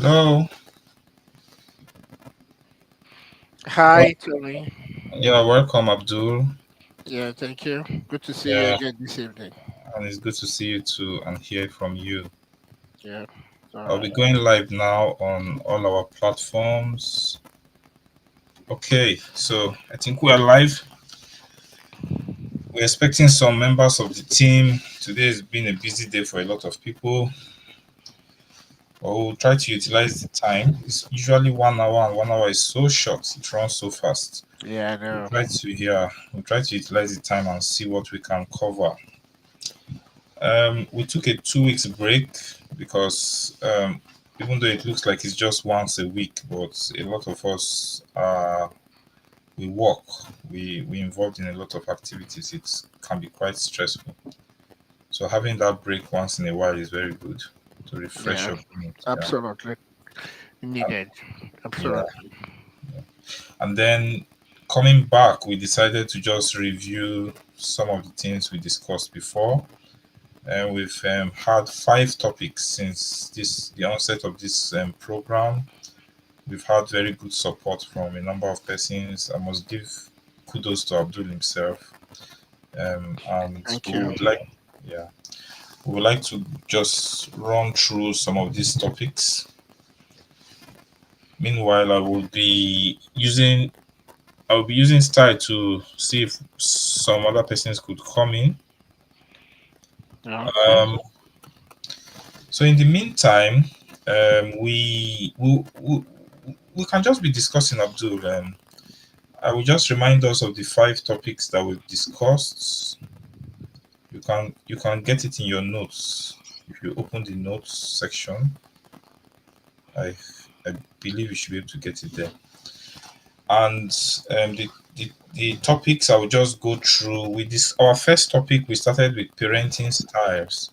Hello. Well, Hi, Tony. yeah, welcome, Abdul. Yeah, thank you. Good to see you Yeah, again this evening. and it's good to see you too and hear from you. Yeah, all I'll right. be going live now on all our platforms. Okay, so I think we are live. We're expecting some members of the team. Today has been a busy day for a lot of people. But we'll try to utilize the time. It's usually 1 hour, and 1 hour is so short. It runs so fast. Yeah, I We'll know. try to yeah, we'll try to utilize the time and see what we can cover. We took a 2 weeks break because even though it looks like it's just once a week, but a lot of us we work, we involved in a lot of activities. It can be quite stressful. So having that break once in a while is very good to refresh Yeah, your brain. Yeah, absolutely and, needed. yeah. Absolutely. And then coming back, we decided to just review some of the things we discussed before. And we've had 5 topics since the onset of this program. We've had very good support from a number of persons. I must give kudos to Abdul himself. And Thank you. yeah, we would like to just run through some of these topics. Meanwhile, I'll be using style to see if some other persons could come in. Okay. Um, so in the meantime, we can just be discussing Abdul. I will just remind us of the 5 topics that we've discussed. You can get it in your notes if you open the notes section. I I believe you should be able to get it there. And the topics I will just go through. With this, our first topic, we started with parenting styles,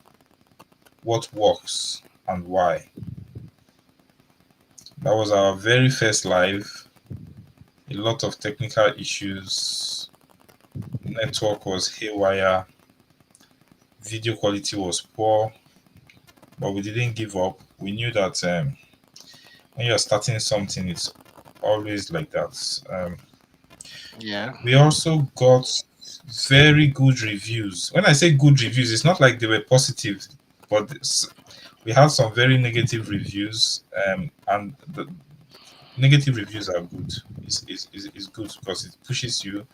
what works and why. That was our very first live. A lot of technical issues. Network was haywire. Video quality was poor, but we didn't give up. We knew that when you're starting something, it's always like that. Yeah. We also got very good reviews. When I say good reviews, it's not like they were positive, but we had some very negative reviews, and the negative reviews are good. It's good because it pushes you,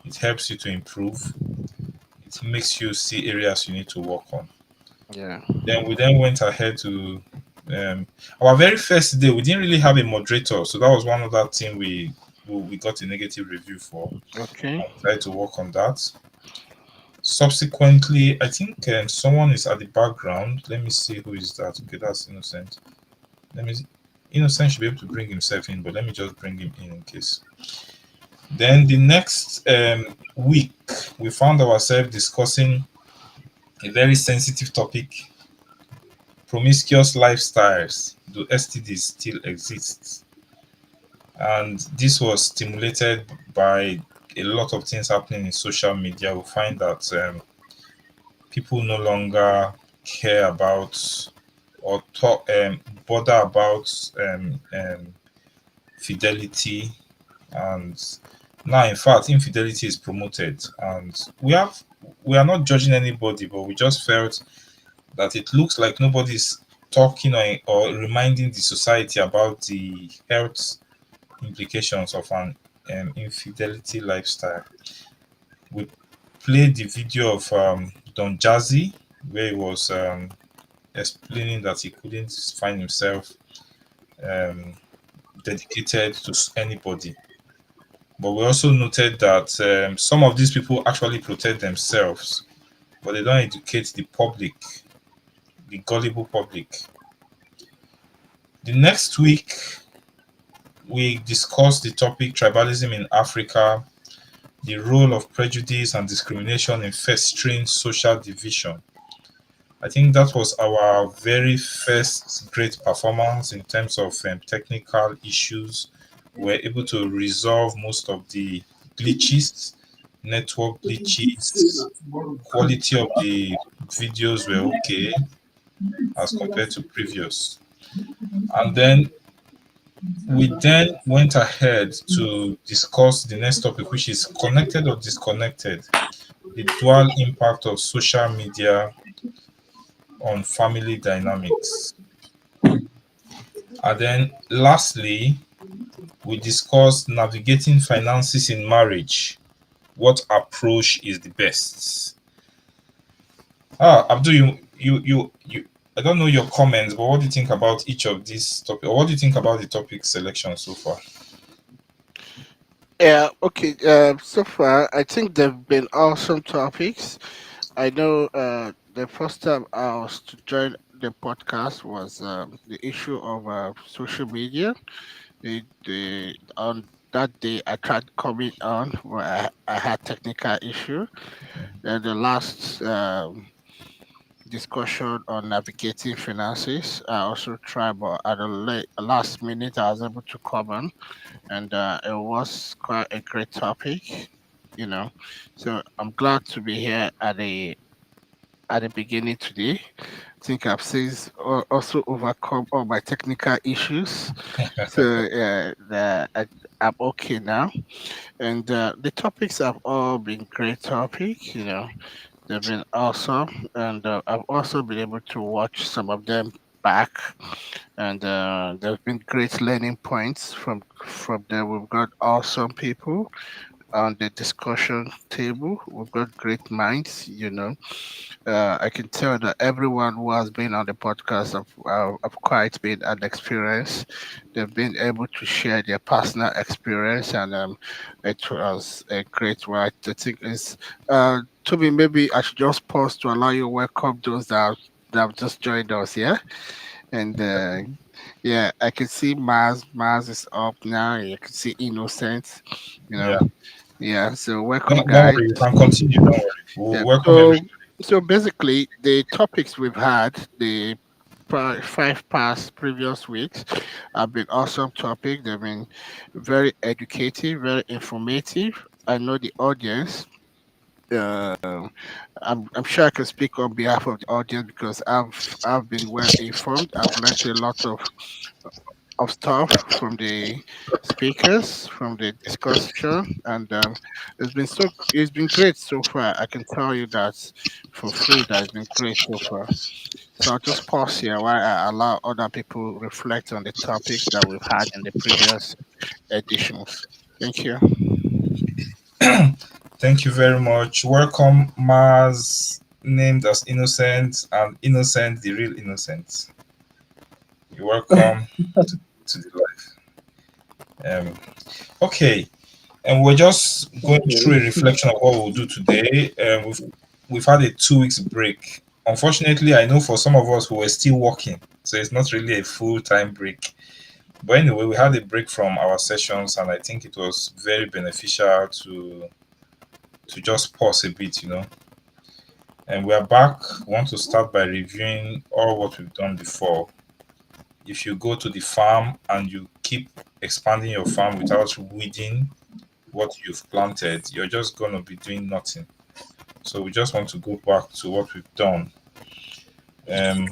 it helps you to improve, it makes you see areas you need to work on. Yeah. Then we then went ahead to um, our very first day. We didn't really have a moderator, so that was one of that thing we got a negative review for. Okay. I tried to work on that. Subsequently, I think someone is at the background. Let me see who is that. Okay, that's Innocent. Let me. Innocent should be able to bring himself in, but let me just bring him in case. Then the next week, we found ourselves discussing a very sensitive topic: promiscuous lifestyles. Do STDs still exist? And this was stimulated by a lot of things happening in social media. We find that people no longer care about or talk bother about fidelity, and now in fact infidelity is promoted. And we are not judging anybody, but we just felt that it looks like nobody's talking or reminding the society about the health implications of an infidelity lifestyle. We played the video of Don Jazzy, where he was explaining that he couldn't find himself um, dedicated to anybody. But we also noted that some of these people actually protect themselves, but they don't educate the public, the gullible public. The next week, we discussed the topic tribalism in Africa, the role of prejudice and discrimination in festering social division. I think that was our very first great performance in terms of technical issues. We were able to resolve most of the glitches, network glitches. Quality of the videos were okay as compared to previous. And then we then went ahead to discuss the next topic, which is connected or disconnected, the dual impact of social media on family dynamics. And then lastly, we discussed navigating finances in marriage. What approach is the best? Abdul, you. I don't know your comments, but what do you think about each of these topics? Or what do you think about the topic selection so far? Yeah, okay. So far, I think they've been awesome topics. I know the first time I was to join the podcast was the issue of social media. On that day, I tried coming on where I had technical issue. Then the last discussion on navigating finances, I also tried, but at the last minute, I was able to come on, and it was quite a great topic. You know, so I'm glad to be here at the beginning today. I think I've since also overcome all my technical issues. So I'm okay now. And the topics have all been great topics, they've been awesome. And I've also been able to watch some of them back. And there have been great learning points from them. We've got awesome people on the discussion table. We've got great minds. I can tell that everyone who has been on the podcast have quite been an experience. They've been able to share their personal experience, and it was a great one. I think is Toby. Maybe I should just pause to allow you to welcome those that have just joined us. Yeah, and yeah, I can see Mars. Mars is up now. You can see Innocent. You know, Yeah. yeah. So welcome, Don't guys. worry, you can continue. Don't worry. We'll Yeah. welcome So everybody. so basically, the topics we've had, the five past previous weeks, have been awesome topic. They've been very educative, very informative. I know the audience. Uh, I'm sure I can speak on behalf of the audience because I've been well informed. I've learned a lot of stuff from the speakers, from the discussion, and it's been great so far. I can tell you that for free, that it's been great so far. So I'll just pause here while I allow other people reflect on the topics that we've had in the previous editions. Thank you. Thank you very much. Welcome, Mars, named as Innocent, and Innocent, the real Innocent. You're welcome to the life. Okay, and we're just going through a reflection of what we'll do today. We've had a 2 weeks break. Unfortunately, I know for some of us who were still working, so it's not really a full time break. But anyway, we had a break from our sessions, and I think it was very beneficial to just pause a bit, And we are back. We want to start by reviewing all what we've done before. If you go to the farm and you keep expanding your farm without weeding what you've planted, you're just going to be doing nothing. So we just want to go back to what we've done. Um,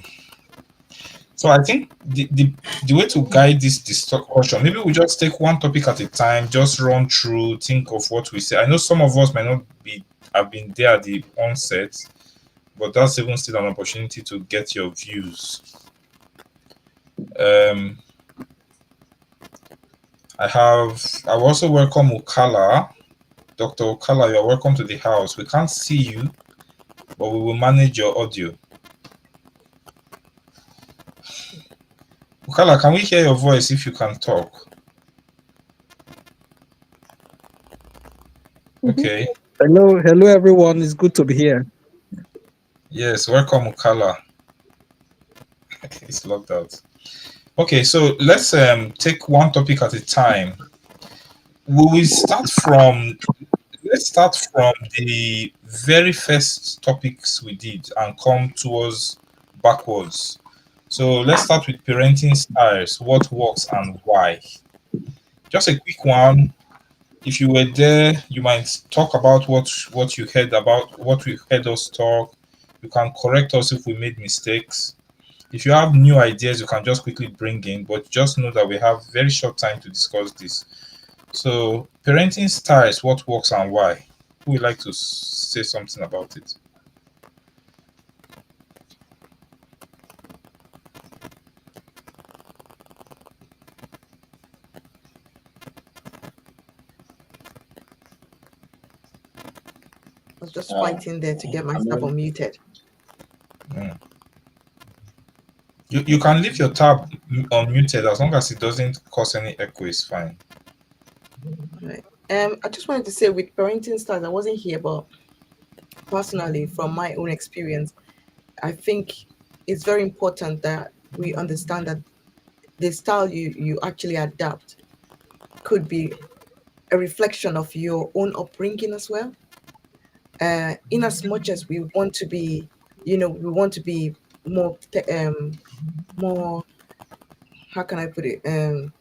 so I think the way to guide this discussion, maybe we just take one topic at a time, just run through, think of what we say. I know some of us might not be have been there at the onset, but that's even still an opportunity to get your views. Um, I also welcome Okala. Dr. Okala, you're welcome to the house. We can't see you, but we will manage your audio. Okala, can we hear your voice if you can talk? Okay. Hello, everyone. It's good to be here. Yes, welcome, Okala. It's logged out. Okay, so let's take one topic at a time. Let's start from the very first topics we did and come towards backwards. So let's start with parenting styles, what works and why. Just a quick one. If you were there, you might talk about what you heard about what we heard us talk. You can correct us if we made mistakes. If you have new ideas, you can just quickly bring in, but just know that we have very short time to discuss this. So, parenting styles, what works and why? Who would like to say something about it? I was just Uh, fighting there to get I myself mean, unmuted. Mm. You can leave your tab unmuted as long as it doesn't cause any echo, it's fine. Right. I just wanted to say with parenting styles, I wasn't here, but personally, from my own experience, I think it's very important that we understand that the style you actually adapt could be a reflection of your own upbringing as well. In as much as we want to be, we want to be more, more, how can I put it,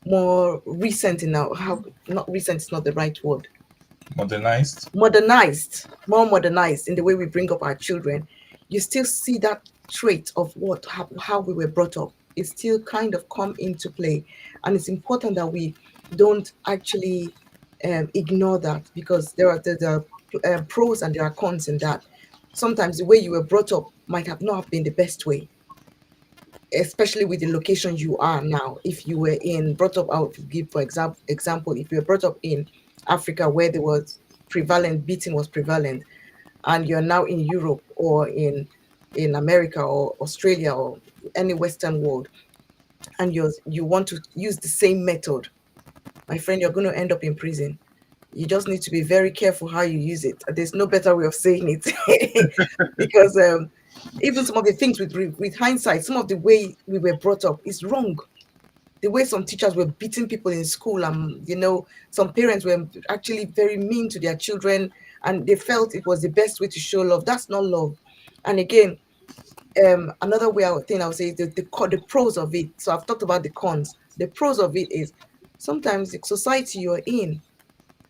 more recent in our, how, not recent is not the right word, Modernized? more modernized in the way we bring up our children. You still see that trait of how we were brought up. It still kind of come into play, and it's important that we don't actually ignore that, because there are pros and there are cons in that. Sometimes the way you were brought up might have not have been the best way, especially with the location you are now. If you were in brought up, I would give for example, if you were brought up in Africa where there was prevalent beating was prevalent, and you're now in Europe or in America or Australia or any Western world, and you want to use the same method, my friend, you're going to end up in prison. You just need to be very careful how you use it. There's no better way of saying it because even some of the things with hindsight, some of the way we were brought up is wrong. The way some teachers were beating people in school, and some parents were actually very mean to their children, and they felt it was the best way to show love. That's not love. And again, another way I would say is the pros of it. So I've talked about the cons. The pros of it is sometimes the society you're in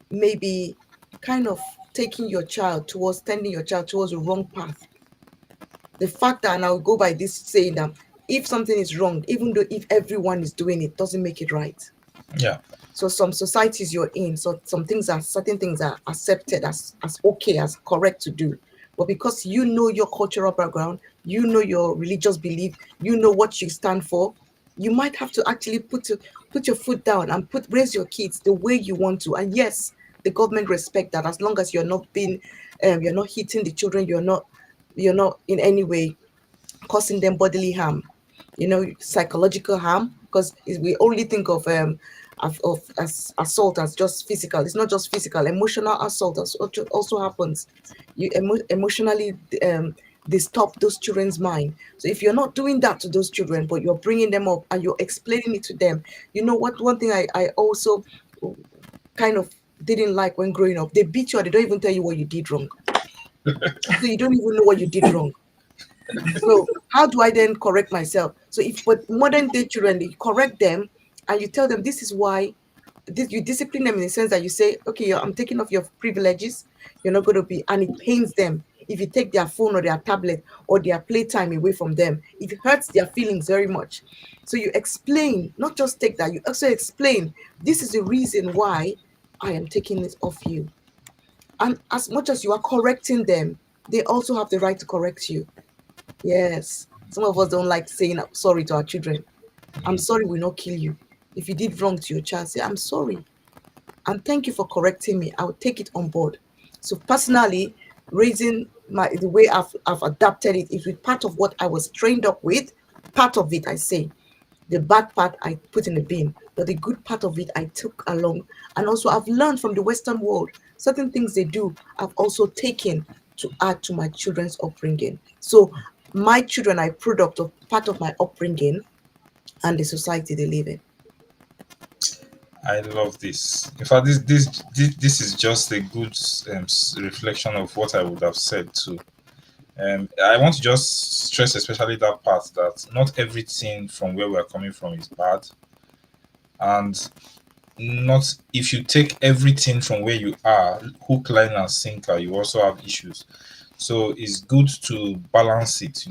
may be kind of tending your child towards the wrong path. The fact that, and I'll go by this saying that if something is wrong, even though if everyone is doing it, doesn't make it right. Yeah. So some societies you're in, so certain things are accepted as okay, as correct to do. But because you know your cultural background, you know your religious belief, you know what you stand for, you might have to actually put your foot down and raise your kids the way you want to. And yes, the government respect that, as long as you're not hitting the children, you're not in any way causing them bodily harm, psychological harm, because we only think of as assault as just physical. It's not just physical. Emotional assault also happens. You emotionally disturb those children's mind. So if you're not doing that to those children, but you're bringing them up and you're explaining it to them, you know what? One thing I also kind of didn't like when growing up, they beat you and they don't even tell you what you did wrong. So you don't even know what you did wrong. So how do I then correct myself? So but modern day children, you correct them and you tell them this is why. You discipline them in the sense that you say, okay, I'm taking off your privileges. You're not going to be, and it pains them if you take their phone or their tablet or their playtime away from them. It hurts their feelings very much. So you explain, not just take that, you also explain, this is the reason why I am taking it off you. And as much as you are correcting them, they also have the right to correct you. Yes. Some of us don't like saying sorry to our children. I'm sorry will not kill you. If you did wrong to your child, say, I'm sorry. And thank you for correcting me. I will take it on board. So personally, raising the way I've adapted it is with part of what I was trained up with. Part of it, I say. The bad part I put in the bin, but the good part of it I took along. And also I've learned from the Western world, certain things they do, I've also taken to add to my children's upbringing. So my children are a product of part of my upbringing and the society they live in. I love this. In fact, this is just a good reflection of what I would have said too. I want to just stress, especially that part, that not everything from where we are coming from is bad, and not if you take everything from where you are, hook, line, and sinker, you also have issues. So it's good to balance it.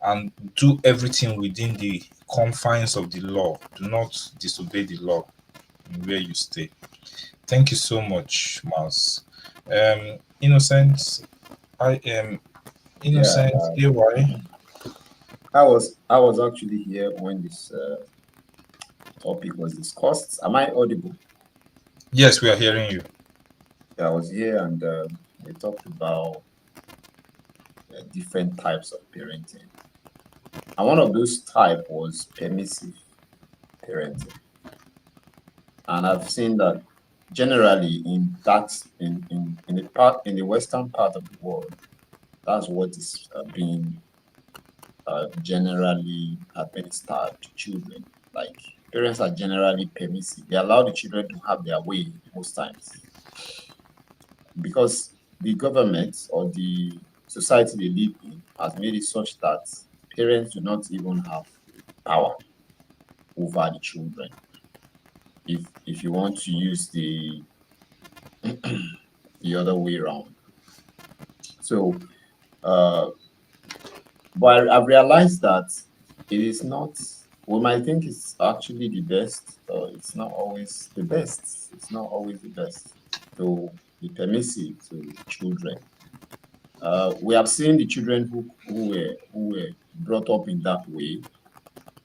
and do everything within the confines of the law. Do not disobey the law in where you stay. Thank you so much, Mars. Innocent, I am Yeah, Innocent AY. I was actually here when this topic was discussed. Am I audible? Yes, we are hearing you. Yeah, I was here, and we talked about different types of parenting, and one of those type was permissive parenting. And I've seen that generally in the part in the western part of the world, that's what is being generally administered to children. Like parents are generally permissive; they allow the children to have their way most times because the government or the society they live in has made it such that parents do not even have power over the children. If you want to use the other way around. So, uh, but I've realized that it is not, we might think it's actually the best, it's not always the best. It's not always the best to be permissive to children. We have seen the children who were brought up in that way,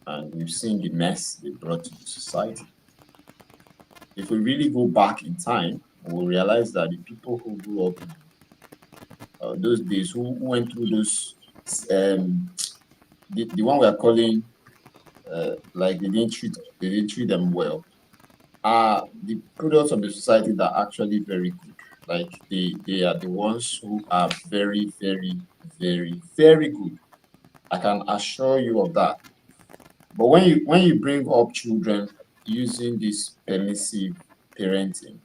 and we've seen the mess they brought to the society. If we really go back in time, we'll realize that the people who grew up in those days, who went through those, um, the one we are calling like they didn't treat them well, are the products of the society that are actually very good. Like they are the ones who are very, very, very, very good. I can assure you of that. But when you bring up children using this permissive parenting,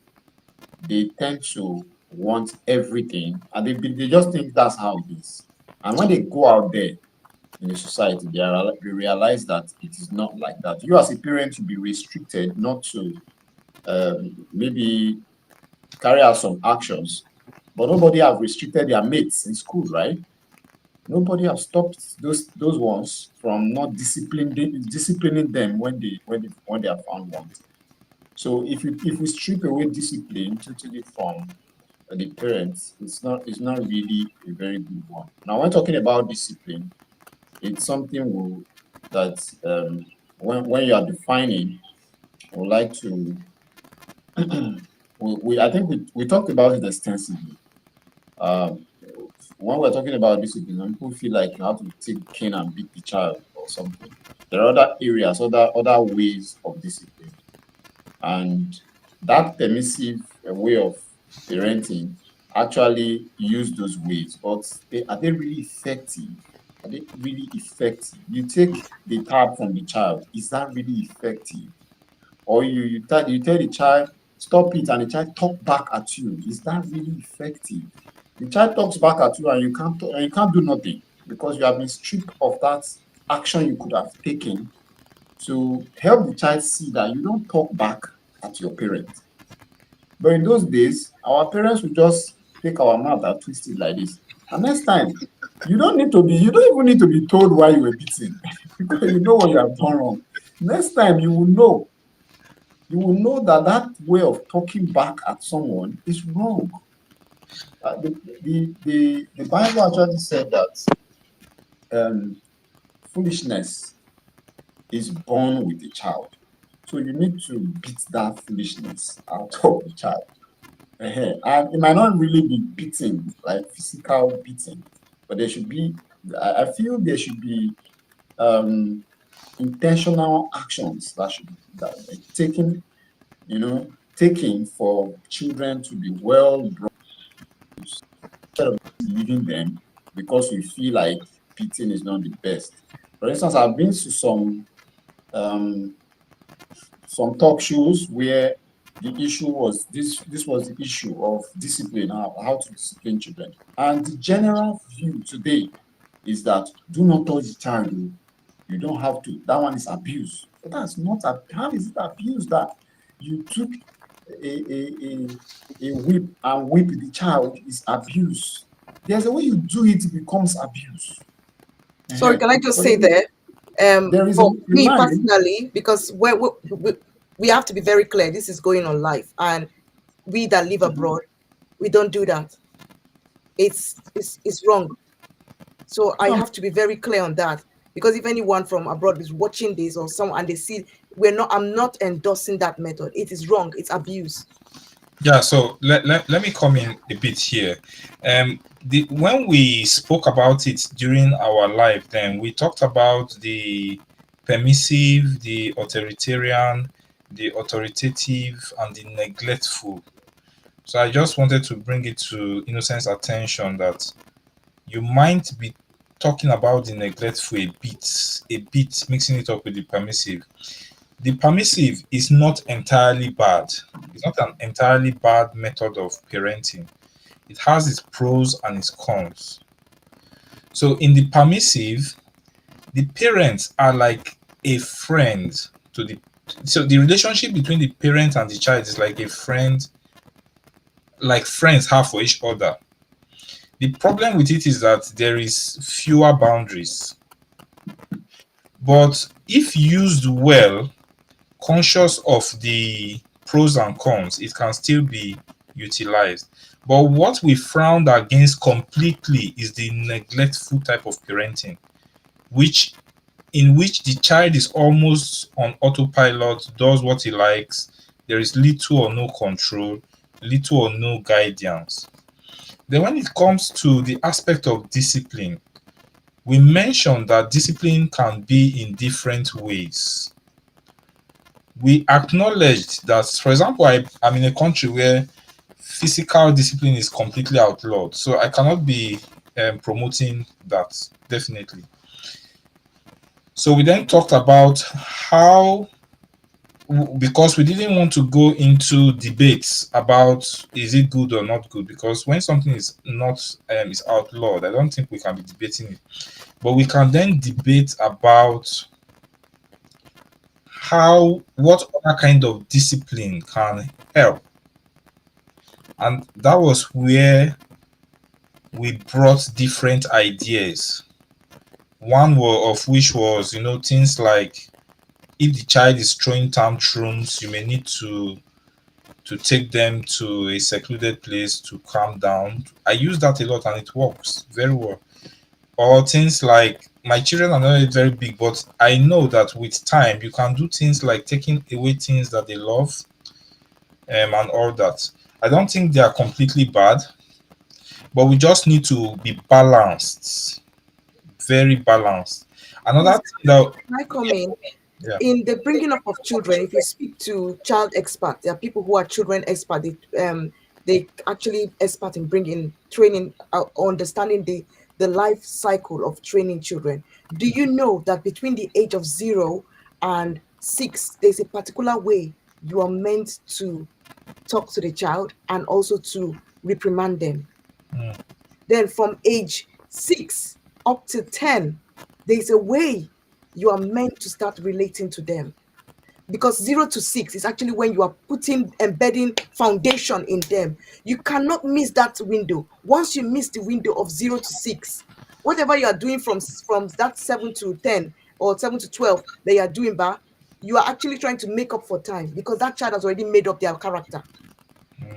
they tend to want everything, and they just think that's how it is. And when they go out there in the society, they realize that it is not like that. You as a parent to be restricted not to maybe carry out some actions, but nobody have restricted their mates in school, right? Nobody have stopped those ones from not disciplining them when they are found wanting. So if we strip away discipline totally from the parents, it's not really a very good one. Now, when talking about discipline, it's something that when you are defining, we would like to I think we talked about it extensively. Um, when we're talking about discipline, some people feel like you have to take cane and beat the child or something. There are other areas, other ways of discipline, and that permissive way of parenting actually use those ways, but are they really effective? Are they really effective? You take the tap from the child, is that really effective? Or you tell the child stop it and the child talk back at you, is that really effective? The child talks back at you and you can't do nothing because you have been stripped of that action you could have taken to help the child see that you don't talk back at your parents. But in those days, our parents would just take our mouth and twist it like this. And next time, you don't even need to be told why you were beaten because you know what you have done wrong. Next time you will know that that way of talking back at someone is wrong. The Bible actually said that foolishness is born with the child. So you need to beat that foolishness out of the child. And it might not really be beating, like physical beating, but there should be, I feel there should be um, intentional actions that should that like taking for children to be well brought instead of leaving them because we feel like beating is not the best. For instance, I've been to um, some talk shows where the issue was this was the issue of discipline, how to discipline children. And the general view today is that do not touch the child. You don't have to. That one is abuse. But that's not how is it abuse that you took a whip and whip the child is abuse. There's a way you do it, it becomes abuse. Sorry, can I just But say there? there is For a me line. personally, because we have to be very clear. This is going on live, and we that live abroad, we don't do that. It's wrong. So I have to be very clear on that, because if anyone from abroad is watching this or someone and they see, I'm not endorsing that method. It is wrong. It's abuse. Yeah, so let me come in a bit here. When we spoke about it during our live, then we talked about the permissive, the authoritarian, the authoritative, and the neglectful. So I just wanted to bring it to Innocent's attention that you might be talking about the neglectful a bit, mixing it up with the permissive. The permissive is not entirely bad. It's not an entirely bad method of parenting. It has its pros and its cons. So in the permissive, the parents are like a friend to the so the relationship between the parent and the child is like a friend, like friends have for each other. The problem with it is that there is fewer boundaries. But if used well, conscious of the pros and cons, it can still be utilized. But what we frowned against completely is the neglectful type of parenting, which in which the child is almost on autopilot, does what he likes. There is little or no control, little or no guidance. Then, when it comes to the aspect of discipline, we mentioned that discipline can be in different ways. We acknowledged that, for example, I'm in a country where physical discipline is completely outlawed, so I cannot be promoting that, definitely. So we then talked about how, because we didn't want to go into debates about is it good or not good, because when something is not is outlawed, I don't think we can be debating it, but we can then debate about what other kind of discipline can help. And that was where we brought different ideas. One of which was, things like, if the child is throwing tantrums, you may need to take them to a secluded place to calm down. I use that a lot and it works very well. Or things like, my children are not very big, but I know that with time you can do things like taking away things that they love, and all that. I don't think they are completely bad, but we just need to be balanced, very balanced. Another thing that, Can I come in? yeah, In the bringing up of children, if you speak to child experts, there are people who are children experts. They actually expert in bringing training, understanding the life cycle of training children. Do you know that between the age of 0 and 6, there's a particular way you are meant to talk to the child and also to reprimand them? mm, Then from age 6 up to 10, there's a way you are meant to start relating to them. Because 0 to 6 is actually when you are embedding foundation in them. You cannot miss that window. Once you miss the window of 0 to 6, whatever you are doing from that 7 to 10 or 7 to 12 that you are doing, you are actually trying to make up for time, because that child has already made up their character.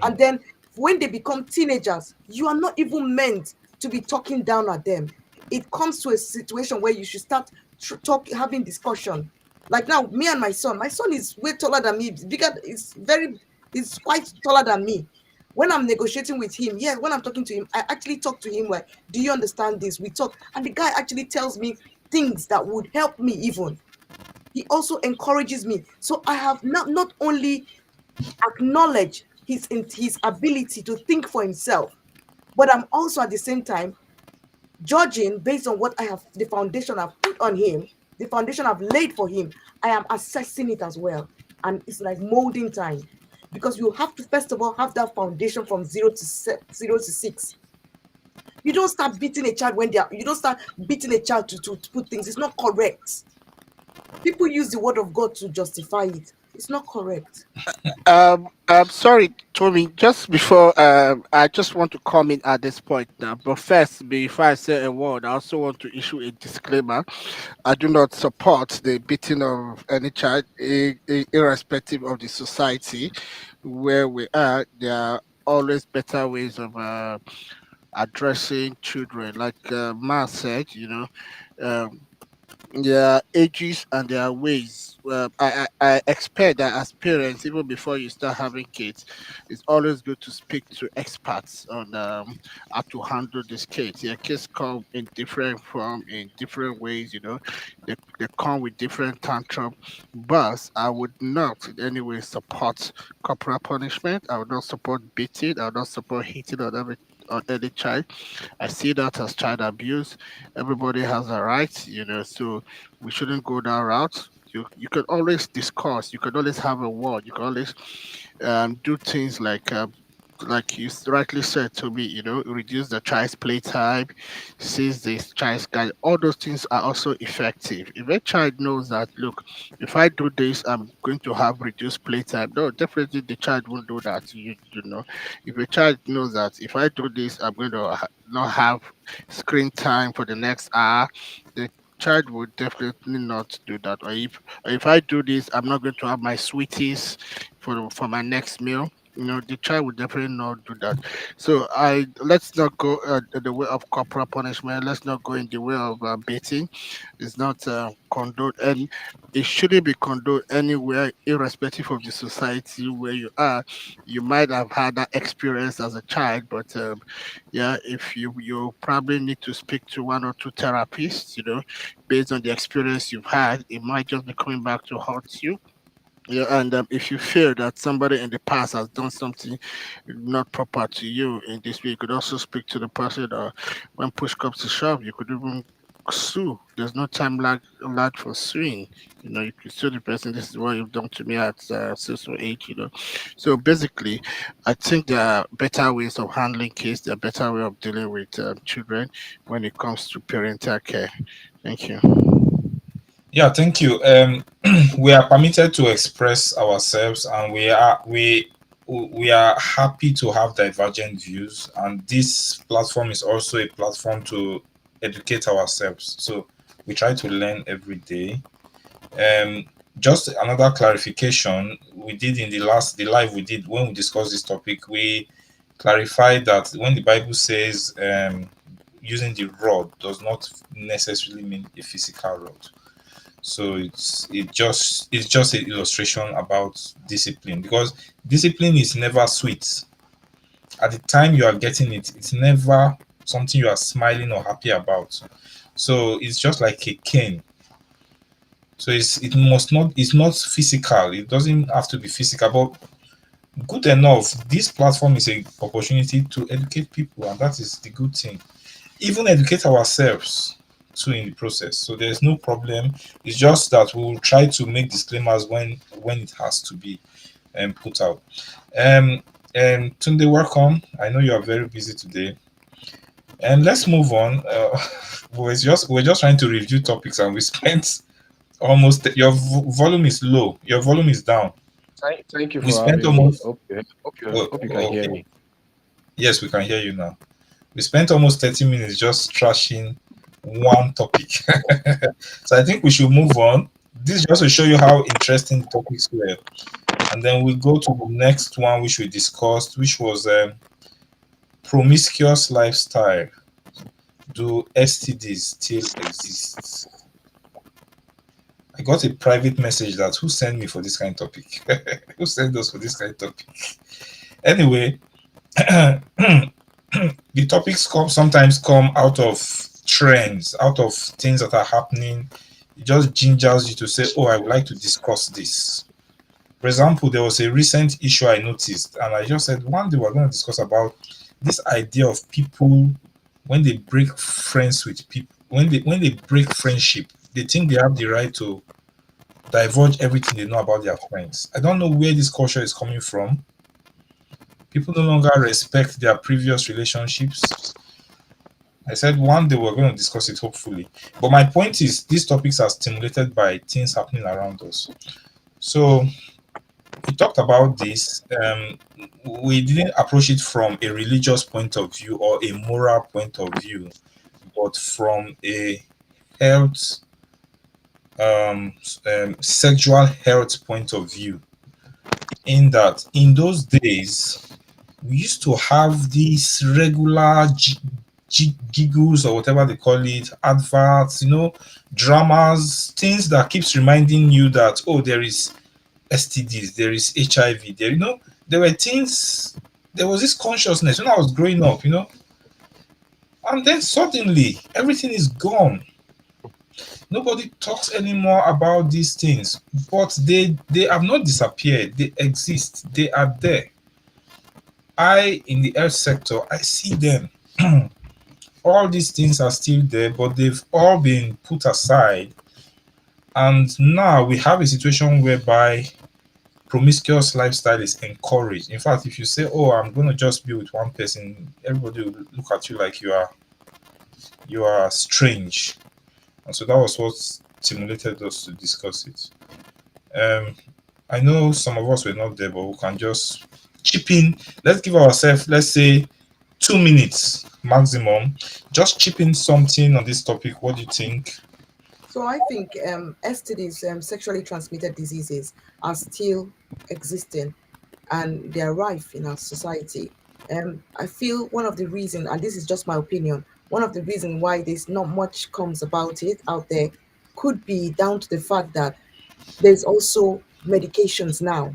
And then when they become teenagers, you are not even meant to be talking down at them. It comes to a situation where you should start having discussion. Like now, me and my son is way taller than me, bigger, he's quite taller than me. When I'm negotiating with him, yeah, when I'm talking to him, I actually talk to him like, do you understand this? We talk, and the guy actually tells me things that would help me even. He also encourages me. So I have not only acknowledge his ability to think for himself, but I'm also at the same time judging based on what I have, the foundation I've put on him, the foundation I've laid for him. I am assessing it as well, and it's like molding time, because you have to first of all have that foundation from 0 to 6. You don't start beating a child you don't start beating a child to put things. It's not correct. People use the word of God to justify it. It's not correct. I'm sorry, Tommy. Just before, I just want to comment at this point now. But first, before I say a word, I also want to issue a disclaimer. I do not support the beating of any child, irrespective of the society where we are. There are always better ways of addressing children. Like Ma said, um, their ages and their ways. I expect that as parents, even before you start having kids, it's always good to speak to experts on how to handle these kids. Yeah, kids come in different form, in different ways. They come with different tantrum. But I would not in any way support corporal punishment. I would not support beating. I would not support hitting on any child. I see that as child abuse. Everybody has a right, so we shouldn't go that route. You can always discuss, you can always have a word, you can always do things like you rightly said to me, reduce the child's playtime, seize the child's guide. All those things are also effective. If a child knows that, look, if I do this, I'm going to have reduced playtime. No, definitely the child won't do that. If a child knows that if I do this, I'm going to not have screen time for the next hour, the child would definitely not do that. Or if I do this, I'm not going to have my sweeties for my next meal. The child would definitely not do that. So I let's not go the way of corporal punishment. Let's not go in the way of beating. It's not condoned, and it shouldn't be condoned anywhere, irrespective of the society where you are. You might have had that experience as a child, but yeah, if you probably need to speak to one or two therapists, based on the experience you've had. It might just be coming back to haunt you. Yeah, and if you feel that somebody in the past has done something not proper to you in this way, you could also speak to the person. When push comes to shove, you could even sue. There's no time lag for suing. You could sue the person. This is what you've done to me at 6 or 8. So basically, I think there are better ways of handling kids. There are better way of dealing with children when it comes to parental care. Thank you. Yeah, thank you. We are permitted to express ourselves, and we are happy to have divergent views. And this platform is also a platform to educate ourselves. So we try to learn every day. Um, just another clarification we did in the live we did when we discussed this topic. We clarified that when the Bible says using the rod does not necessarily mean a physical rod. So it's just an illustration about discipline, because discipline is never sweet. At the time you are getting it, it's never something you are smiling or happy about. So it's just like a cane. So it's not physical. It doesn't have to be physical, but good enough. This platform is a opportunity to educate people, and that is the good thing. Even educate ourselves too in the process. So there's no problem. It's just that we will try to make disclaimers when it has to be put out. Um and Tunde, welcome. I know you are very busy today. And let's move on. We're just trying to review topics, and we spent almost your volume is low. Your volume is down. Thank you We for spent having me. almost Okay, oh, hope you can hear okay. me. Yes, we can hear you now. We spent almost 30 minutes just trashing one topic. So I think we should move on. This just to show you how interesting the topics were. And then we go to the next one which we discussed, which was promiscuous lifestyle. Do STDs still exist? I got a private message that who sent me for this kind of topic? Who sent us for this kind of topic? Anyway, the topics sometimes come out of trends, out of things that are happening. It just gingers you to say, "Oh, I would like to discuss this." For example, there was a recent issue I noticed, and I just said one day we're going to discuss about this idea of people when they break friends with people, when they break friendship, they think they have the right to divulge everything they know about their friends. I don't know where this culture is coming from. People no longer respect their previous relationships. I said one day we're going to discuss it, hopefully. But my point is, these topics are stimulated by things happening around us. So we talked about this. We didn't approach it from a religious point of view or a moral point of view, but from a health, sexual health point of view. In that, in those days, we used to have these regular giggles or whatever they call it, adverts, dramas, things that keeps reminding you that, oh, there is STDs, there is HIV, there were things, there was this consciousness when I was growing up, and then suddenly everything is gone. Nobody talks anymore about these things, but they have not disappeared. They exist. They are there. In the health sector, I see them. All these things are still there, but they've all been put aside. And now we have a situation whereby promiscuous lifestyle is encouraged. In fact, if you say, "Oh, I'm going to just be with one person," everybody will look at you like you are strange. And so that was what stimulated us to discuss it. I know some of us were not there, but we can just chip in. Let's give ourselves, let's say, 2 minutes maximum. Just chip in something on this topic. What do you think? So I think STDs, sexually transmitted diseases, are still existing and they are rife in our society. I feel one of the reasons, and this is just my opinion, one of the reasons why there's not much comes about it out there could be down to the fact that there's also medications now.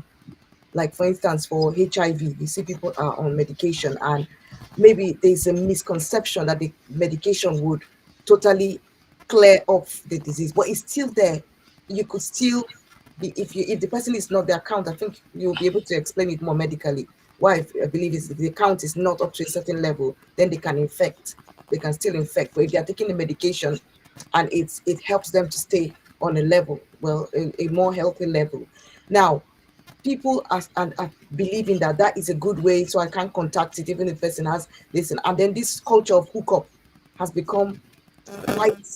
Like for instance, for HIV, you see people are on medication, and maybe there's a misconception that the medication would totally clear off the disease, but it's still there. You could still be, if the person is not the account, I think you'll be able to explain it more medically. Why I believe is if the count is not up to a certain level, then they can infect. They can still infect. But if they are taking the medication and it helps them to stay on a level, well, a more healthy level. Now, people are believing that that is a good way, so I can't contact it even if the person has this, and then this culture of hookup has become quite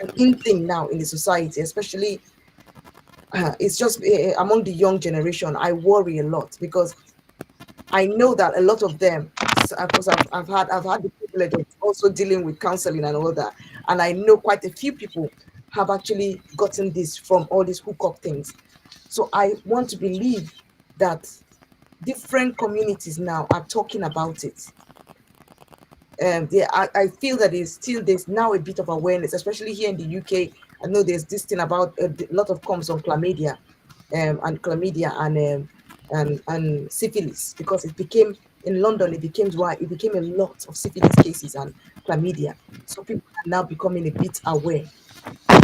an in thing now in the society, especially it's just among the young generation. I worry a lot because I know that a lot of them, because I've had the privilege of also dealing with counseling and all that, and I know quite a few people have actually gotten this from all these hookup things. So I want to believe that different communities now are talking about it. I feel that there's now a bit of awareness, especially here in the UK. I know there's this thing about a lot of comes on chlamydia, and syphilis, because it became in London. It became a lot of syphilis cases and chlamydia. So people are now becoming a bit aware.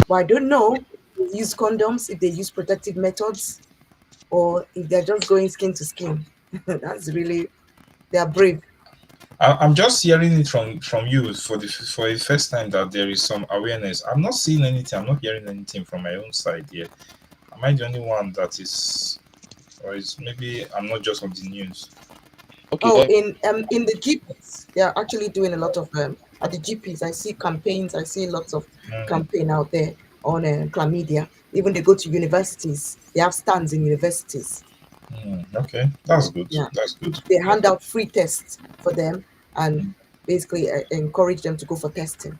But I don't know if they use condoms, if they use protective methods, or if they're just going skin to skin. That's really, they're brave. I'm just hearing it from you for the first time that there is some awareness. I'm not seeing anything. I'm not hearing anything from my own side yet. Am I the only one that is, or is maybe I'm not just on the news? Okay. Oh, in the GPs, they are actually doing a lot of at the GPs. I see campaigns. I see lots of campaign out there on chlamydia. Even they go to universities. They have stands in universities. Okay, that's good. Yeah. That's good. They hand out free tests for them and basically encourage them to go for testing.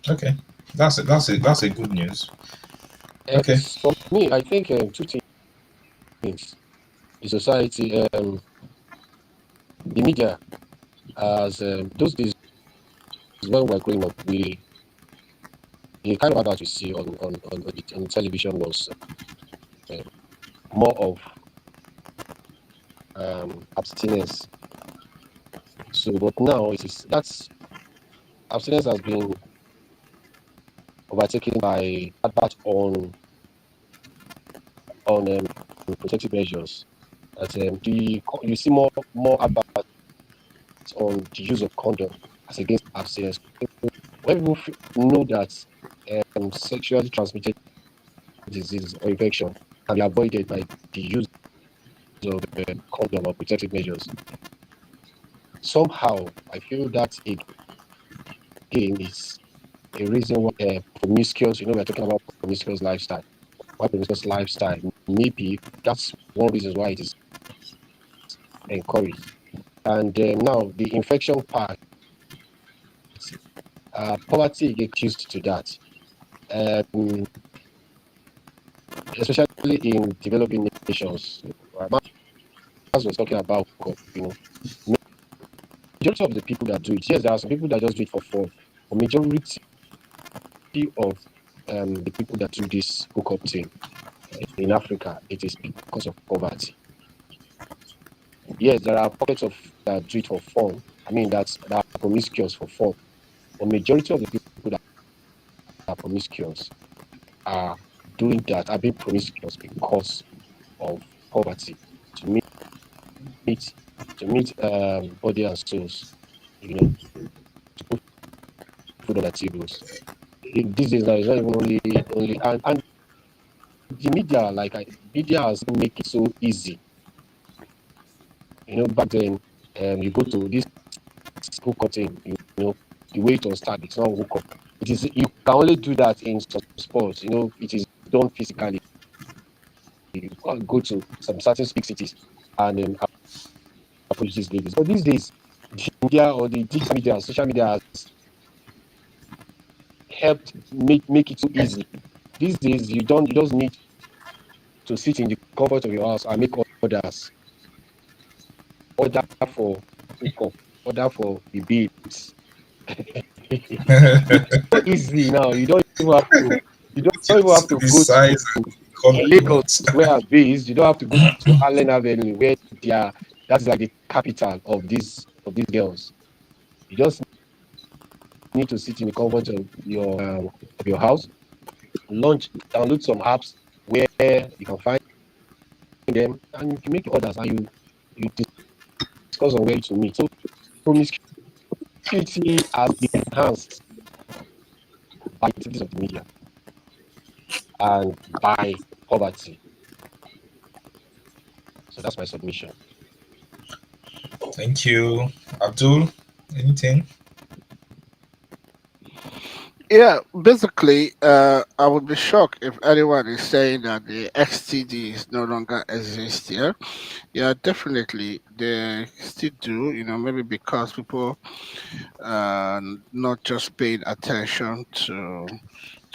Okay, that's a good news. Okay. For me, I think two things. The society, the media, as those days when we were growing up, the kind of advert you see on television was more of abstinence. So, but now that's abstinence has been overtaken by advert on protective measures. That you see more adverts on the use of condom as against abstinence. When people know that sexually transmitted disease or infection can be avoided by the use of condom or protective measures, somehow I feel that again is a reason why promiscuous, we're talking about promiscuous lifestyle. Why promiscuous lifestyle? Maybe that's one reason why it is encouraged. And now the infection part, poverty gets used to that, um, especially in developing nations. As was talking about, majority of the people that do it, yes, there are some people that just do it for fun. But majority of the people that do this hookup thing in Africa, it is because of poverty. Yes, there are pockets of that do it for fun. I mean, that are promiscuous for fun. But majority of the people that are promiscuous are doing that, are being promiscuous because of poverty. To meet to meet body and souls, to put food on their tables. These days now, it's not even only and the media, media has make it so easy. Back then, you go to this hookup thing, the way it was started, it's not hookup. It is, you can only do that in some sports, it is done physically. You can't go to some certain big cities and approach these ladies. But these days, the media or the digital media, social media has helped make it so easy. These days, you just need to sit in the comfort of your house and make orders. Order for hookup, order for the babes. It's so easy now. You don't even have to. You don't even have to the go size to and economy. Lagos, where I'm based. You don't have to go to Allen Avenue, where they are. That's like the capital of these girls. You just need to sit in the comfort of your house, download some apps where you can find them, and you make your orders, and you discuss on where to meet. So promiscuity has been enhanced by the activities of the media and by poverty. So that's my submission. Thank you, Abdul. Anything? Yeah, basically, I would be shocked if anyone is saying that the XTDs no longer exist here. Yeah, definitely they still do. Maybe because people not just paying attention to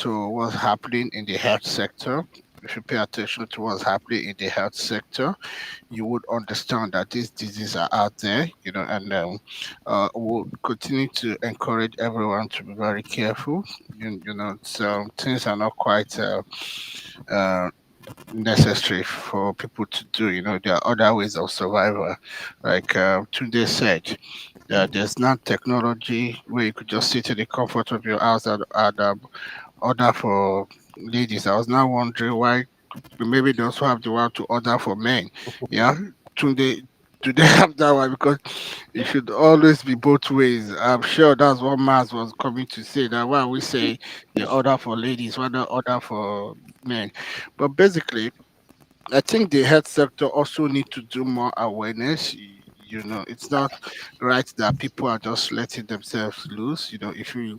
what's happening in the health sector. If you pay attention to what's happening in the health sector, you would understand that these diseases are out there, and we'll continue to encourage everyone to be very careful. So things are not quite uh, necessary for people to do. There are other ways of survival, like Tunde said. There's not technology where you could just sit in the comfort of your house and order for ladies. I was now wondering why maybe they also have the one to order for men. Yeah, Tunde, do they have that one? Because it should always be both ways. I'm sure that's what Mars was coming to say. That why we say the order for ladies, why not order for men? But basically, I think the health sector also need to do more awareness. It's not right that people are just letting themselves loose. If you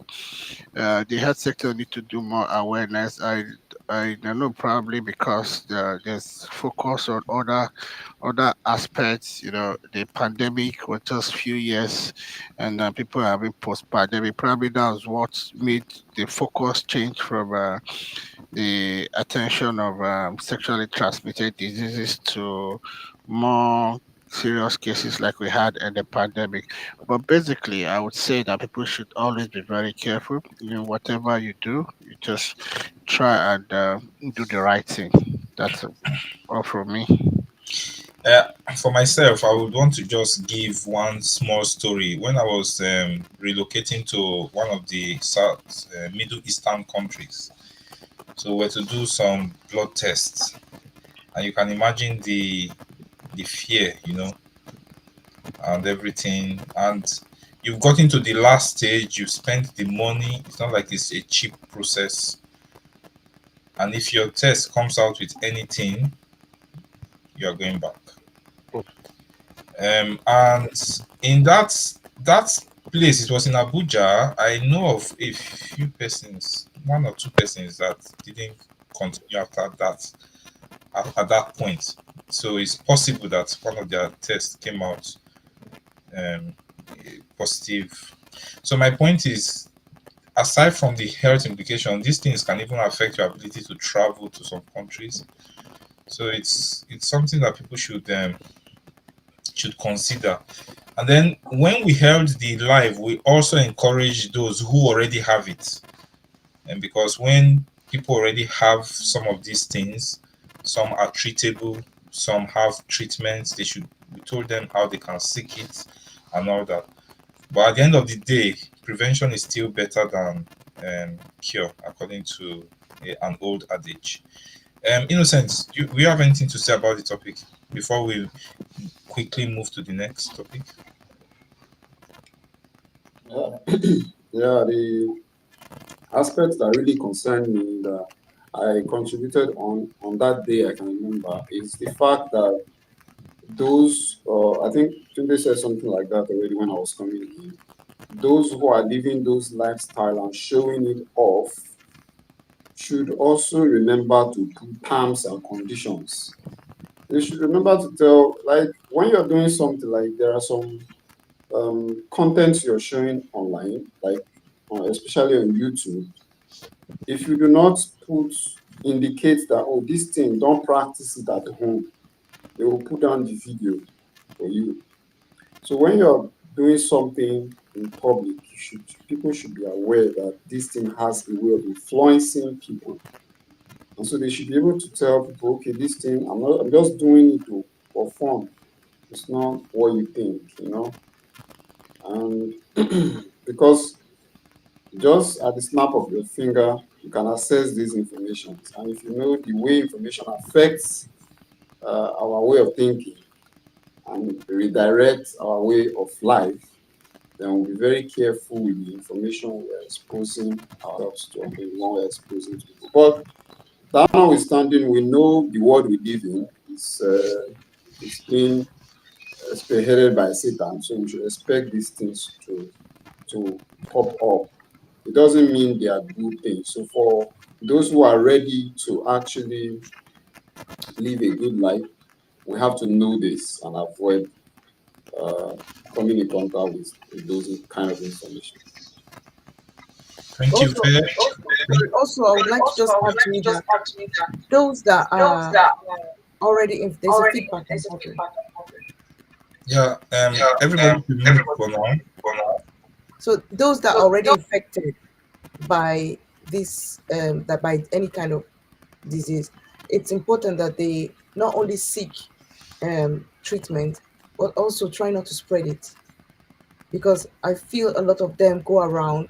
the health sector need to do more awareness. I don't know, probably because there's focus on other aspects. The pandemic was just few years, and people have been post-pandemic. Probably that's what made the focus change from the attention of sexually transmitted diseases to more serious cases like we had in the pandemic. But basically, I would say that people should always be very careful. Whatever you do, you just try and do the right thing. That's all from me. For myself, I would want to just give one small story. When I was relocating to one of the South Middle Eastern countries, so we were to do some blood tests, and you can imagine the fear, and everything. And you've gotten to the last stage. You've spent the money. It's not like it's a cheap process. And if your test comes out with anything, you are going back. And in that place, it was in Abuja. I know of a few persons, one or two persons that didn't continue after that. At that point, So it's possible that one of their tests came out um, positive. So my point is, aside from the health implication, these things can even affect your ability to travel to some countries. So it's something that people should consider. And then when we held the live, we also encourage those who already have it. And because when people already have some of these things, some are treatable, some have treatments, we told them how they can seek it and all that. But at the end of the day, prevention is still better than cure, according to an old adage. Innocent, we have anything to say about the topic before we quickly move to the next topic? Yeah, yeah, the aspect that really concerned me that I contributed on that day, I can remember, is the fact that those, I think Tunde said something like that already when I was coming in. Those who are living those lifestyle and showing it off should also remember to put terms and conditions. They should remember to tell, like, when you're doing something, like, there are some content you're showing online, like especially on YouTube. If you do not indicate that, oh, this thing, don't practice it at home, they will put down the video for you. So when you're doing something in public, people should be aware that this thing has a way of influencing people. And so they should be able to tell people, okay, this thing, I'm just doing it for fun. It's not what you think. And because just at the snap of your finger, you can access these information. And if you know the way information affects our way of thinking and redirects our way of life, then we'll be very careful with the information we're exposing ourselves to, and the one we're exposing to people. But that notwithstanding, we know the world we live in is it's being spearheaded by Satan, so we should expect these things to pop up. It doesn't mean they are good things. So for those who are ready to actually live a good life, we have to know this and avoid coming in contact with those kind of information. Thank you. Also, I would like to just add to that those that are already, if there's a feedback. Yeah, everybody should mute for now. So those that are already infected by this, that by any kind of disease, it's important that they not only seek treatment, but also try not to spread it. Because I feel a lot of them go around,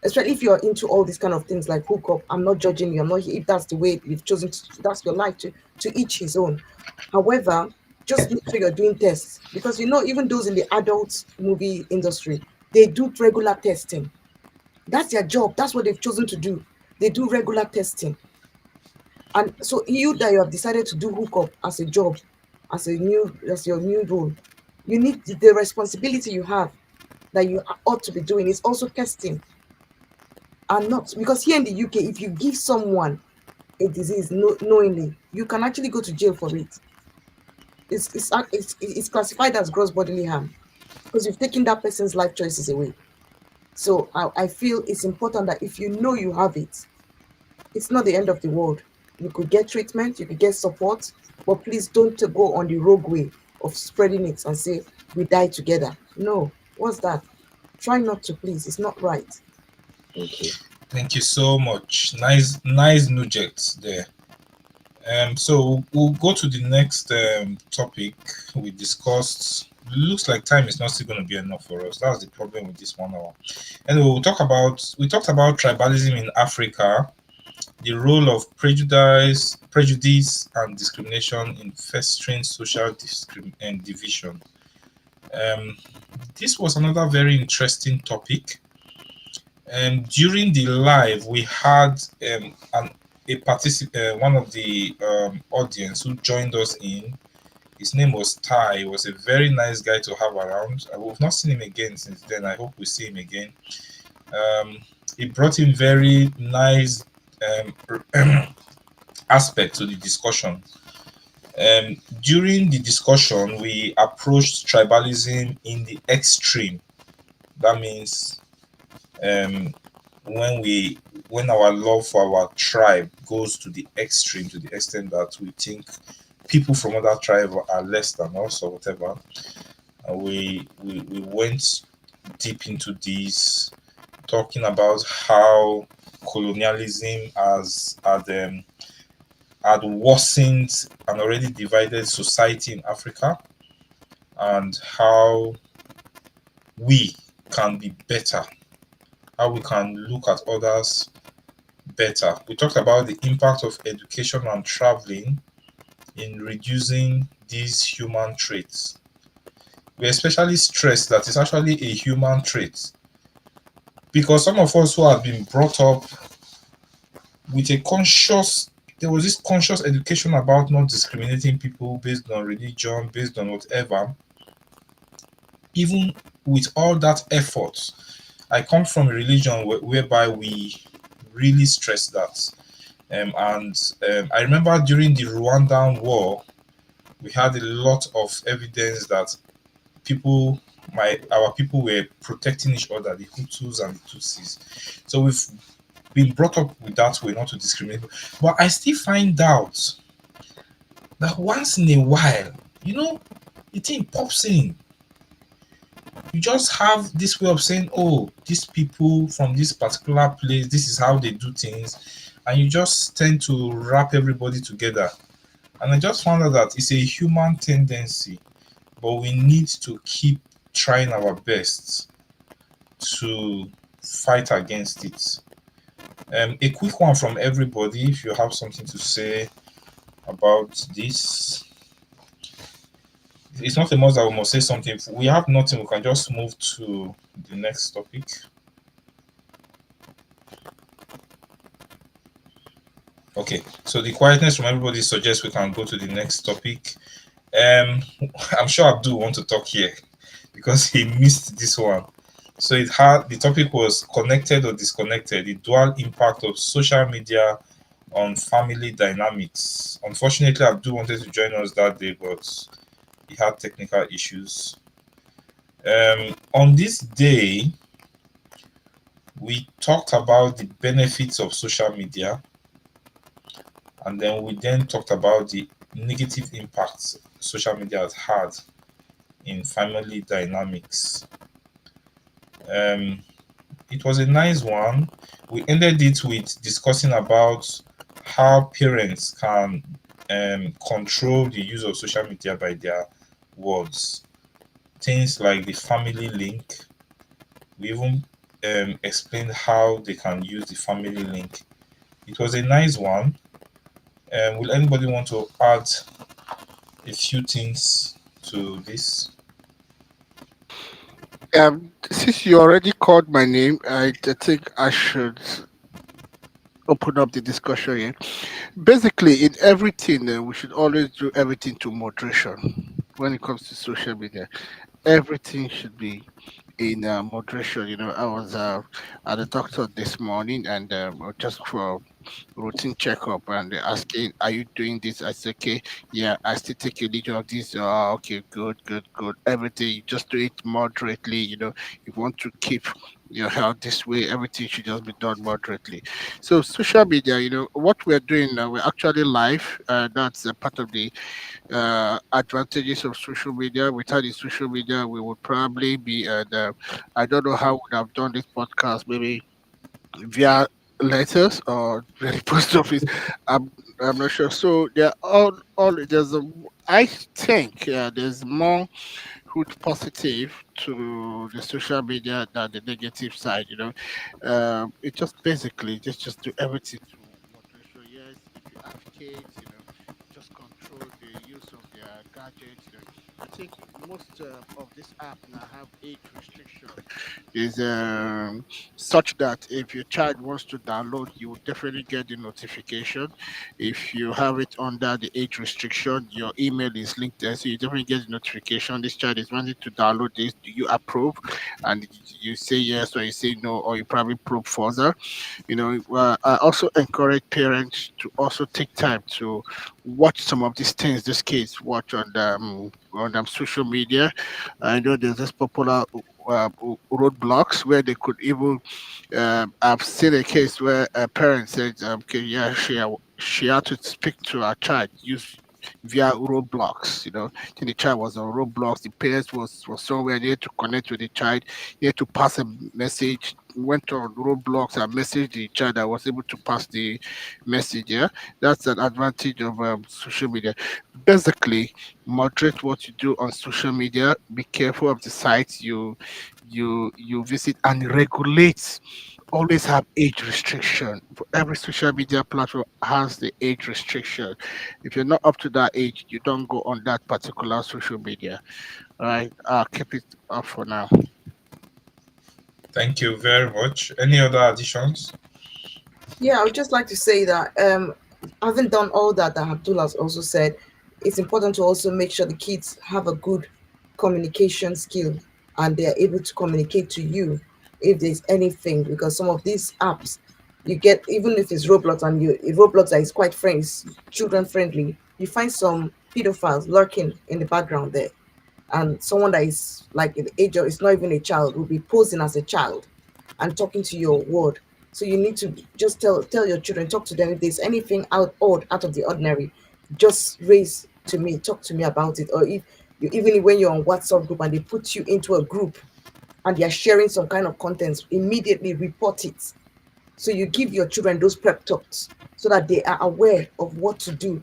especially if you're into all these kind of things like hookup. I'm not judging you. I'm not, if that's the way you've chosen to, that's your life, to each his own. However, just make sure you're doing tests, because even those in the adult movie industry, they do regular testing. That's their job. That's what they've chosen to do. They do regular testing. And so you that you have decided to do hookup as a job, as your new role, you need the responsibility you have that you ought to be doing is also testing. And not because here in the UK, if you give someone a disease knowingly, you can actually go to jail for it. It's classified as gross bodily harm because you've taken that person's life choices away. So I feel it's important that if you know you have it, it's not the end of the world. You could get treatment, you could get support, but please don't go on the rogue way of spreading it and say we die together. No, what's that? Try not to, please. It's not right. Thank you. Thank you so much. Nice nugget there. So we'll go to the next topic we discussed. Looks like time is not still going to be enough for us. That's the problem with this 1 hour. Anyway, we talked about tribalism in Africa, the role of prejudice and discrimination in festering social division. This was another very interesting topic. During the live, we had one of the audience who joined us in. His name was Ty. He was a very nice guy to have around. We've not seen him again since then. I hope we see him again. He brought in very nice aspect to the discussion. During the discussion, we approached tribalism in the extreme. That means um, when we when our love for our tribe goes to the extreme, to the extent that we think people from other tribe are less than us or whatever. We went deep into this, talking about how colonialism had worsened an already divided society in Africa, and how we can be better, how we can look at others better. We talked about the impact of education and traveling in reducing these human traits. We especially stress that it's actually a human trait, because some of us who have been brought up with a conscious there was this conscious education about not discriminating people based on religion, based on whatever. Even with all that effort, I come from a religion whereby we really stress that. And I remember during the Rwandan war, we had a lot of evidence that people, our people were protecting each other, the Hutus and the Tutsis. So we've been brought up with that way, not to discriminate. But I still find out that once in a while, the thing pops in. You just have this way of saying, oh, these people from this particular place, this is how they do things, and you just tend to wrap everybody together. And I just found out that it's a human tendency, but we need to keep trying our best to fight against it. A quick one from everybody, if you have something to say about this. It's not a must that we must say something. If we have nothing, we can just move to the next topic. Okay, so the quietness from everybody suggests we can go to the next topic. I'm sure Abdul want to talk here because he missed this one. So the topic was connected or disconnected, the dual impact of social media on family dynamics. Unfortunately, Abdul wanted to join us that day, but he had technical issues. On this day, we talked about the benefits of social media, and then we talked about the negative impacts social media has had in family dynamics. It was a nice one. We ended it with discussing about how parents can control the use of social media by their words. Things like the family link. We even explained how they can use the family link. It was a nice one. Will anybody want to add a few things to this? Since you already called my name, I think I should open up the discussion here. Basically, in everything, we should always do everything to moderation when it comes to social media. Everything should be in moderation. I was at the doctor this morning, and just for routine checkup, and they're asking, "Are you doing this?" I said, "Okay, yeah, I still take a little of this." Oh, okay, good, good, good. Everything, you just do it moderately. You want to keep your health this way. Everything should just be done moderately. So, social media, what we're doing now, we're actually live. That's a part of the advantages of social media. Without the social media, we would probably be I don't know how we would have done this podcast, maybe via letters or via the post office. I'm not sure. So there are all there's a I think there's more good positive to the social media than the negative side. It just basically just do everything to moderation. Yes, if you have kids, just control the use of their gadgets. I think most of this app now have age restriction. Is such that if your child wants to download, you will definitely get the notification. If you have it under the age restriction, your email is linked there, so you definitely get the notification. This child is wanting to download this. Do you approve? And you say yes, or you say no, or you probably probe further. I also encourage parents to also take time to watch some of these things these kids watch on social media. I know there's this popular roadblocks where they could even. I've seen a case where a parent said, "Okay, yeah, she had to speak to her child use via roadblocks. Then the child was on roadblocks. The parents was somewhere. They had to connect with the child. They had to pass a message. Went on roadblocks and messaged the child. I was able to pass the message. Yeah, that's an advantage of social media. Basically, moderate what you do on social media. Be careful of the sites you visit, and regulate. Always have age restriction. For every social media platform has the age restriction. If you're not up to that age, you don't go on that particular social media. All right, I'll keep it up for now. Thank you very much. Any other additions? Yeah, I would just like to say that having done all that Abdul has also said, it's important to also make sure the kids have a good communication skill and they are able to communicate to you if there's anything, because some of these apps you get, even if it's Roblox and Roblox that is quite friends, children friendly, you find some pedophiles lurking in the background there, and someone that is like in the age of, it's not even a child, will be posing as a child and talking to your word. So you need to just tell your children, talk to them if there's anything out of the ordinary, just raise to me, talk to me about it. Or if you, even when you're on WhatsApp group and they put you into a group and they are sharing some kind of content, immediately report it. So you give your children those prep talks so that they are aware of what to do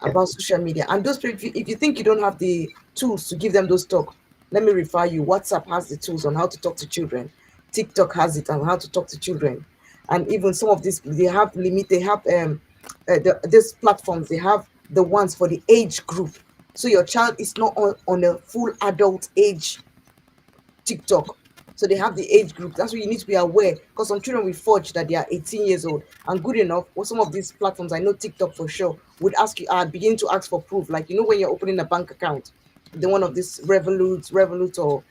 about social media. And those, if you think you don't have the tools to give them those talk, let me refer you. WhatsApp has the tools on how to talk to children. TikTok has it on how to talk to children. And even some of these, they have limit. They have these platforms. They have the ones for the age group. So your child is not on a full adult age TikTok. So they have the age group. That's what you need to be aware, because some children will forge that they are 18 years old. And good enough, or some of these platforms, I know TikTok for sure, would ask you, begin to ask for proof. Like, when you're opening a bank account, the one of this Revolut or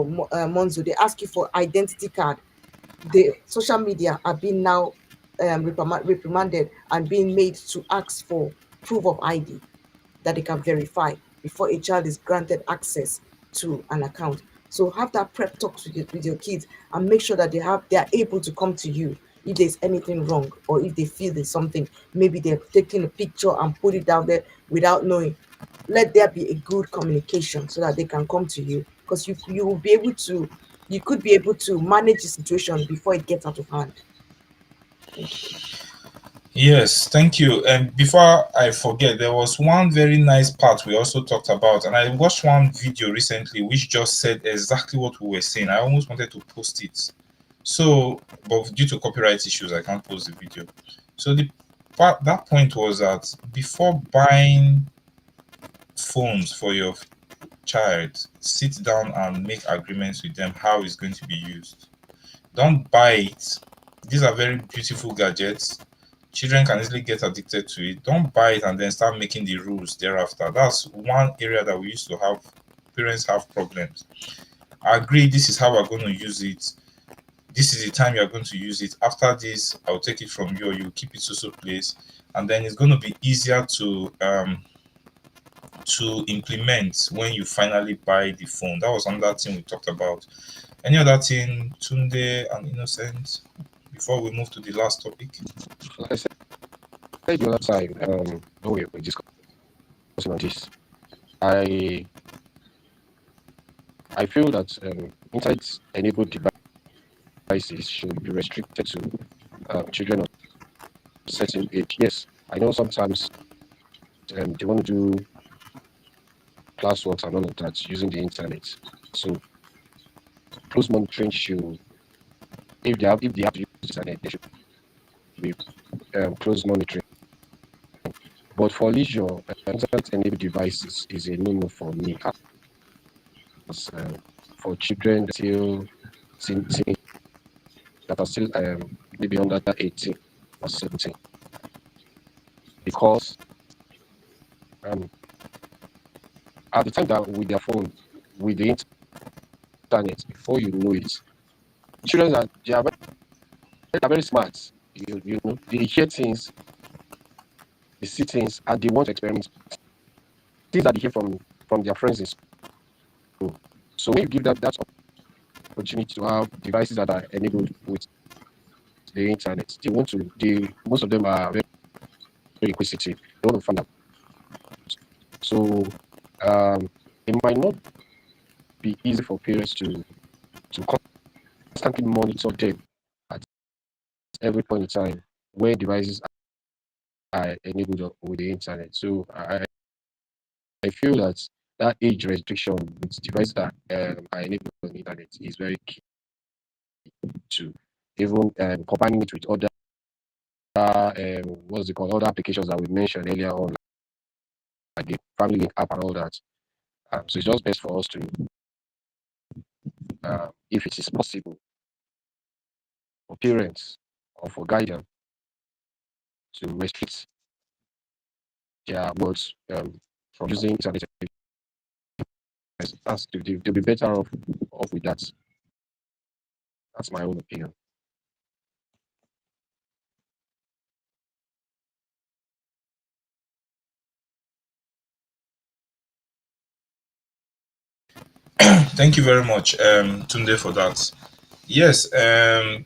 Monzo, they ask you for identity card. The social media are being now reprimanded and being made to ask for proof of ID that they can verify before a child is granted access to an account. So have that prep talks with your kids and make sure that they are able to come to you if there's anything wrong, or if they feel there's something, maybe they're taking a picture and put it out there without knowing. Let there be a good communication so that they can come to you, because you will be able to, you could be able to manage the situation before it gets out of hand. Thank you. Yes, thank you. And before I forget, there was one very nice part we also talked about, and I watched one video recently which just said exactly what we were saying. I almost wanted to post it. So, but due to copyright issues, I can't post the video. So that point was that before buying phones for your child, sit down and make agreements with them how it's going to be used. Don't buy it. These are very beautiful gadgets. Children can easily get addicted to it. Don't buy it and then start making the rules thereafter. That's one area that we used to have, parents have problems. I agree, this is how we're going to use it. This is the time you're going to use it. After this, I'll take it from you, or you keep it so place. And then it's going to be easier to implement when you finally buy the phone. That was another thing we talked about. Any other thing, Tunde and Innocent, before we move to the last topic? Like I said the other time, when we were discussing on this, I feel that internet-enabled devices should be restricted to children of a certain age. Yes, I know sometimes they want to do classwork and all of that using the internet. So close monitoring should, if they have to use the internet, they should be close monitoring. But for leisure, internet-enabled devices is a no-no for me. As, for children that are still maybe under 18 or 17, because at the time that with their phone, with the internet, before you know it, children they are very smart. You know, they hear things, see things and they want to experiment things that they hear from their friends in school. So when you give them that opportunity to have devices that are enabled with the internet, they want to. They most of them are very, very inquisitive. They want to find out. So it might not be easy for parents to constantly monitor them at every point in time where devices are enabled with the internet. So I feel that age restriction with devices that are enabled on the internet is very key to even combining it with other what's it called, other applications that we mentioned earlier on, like the Family Link app and all that. So it's just best for us to, if it is possible, for parents or for guidance to restrict their words from using internet. They'll be better off with that. That's my own opinion. Thank you very much, Tunde, for that. Yes, at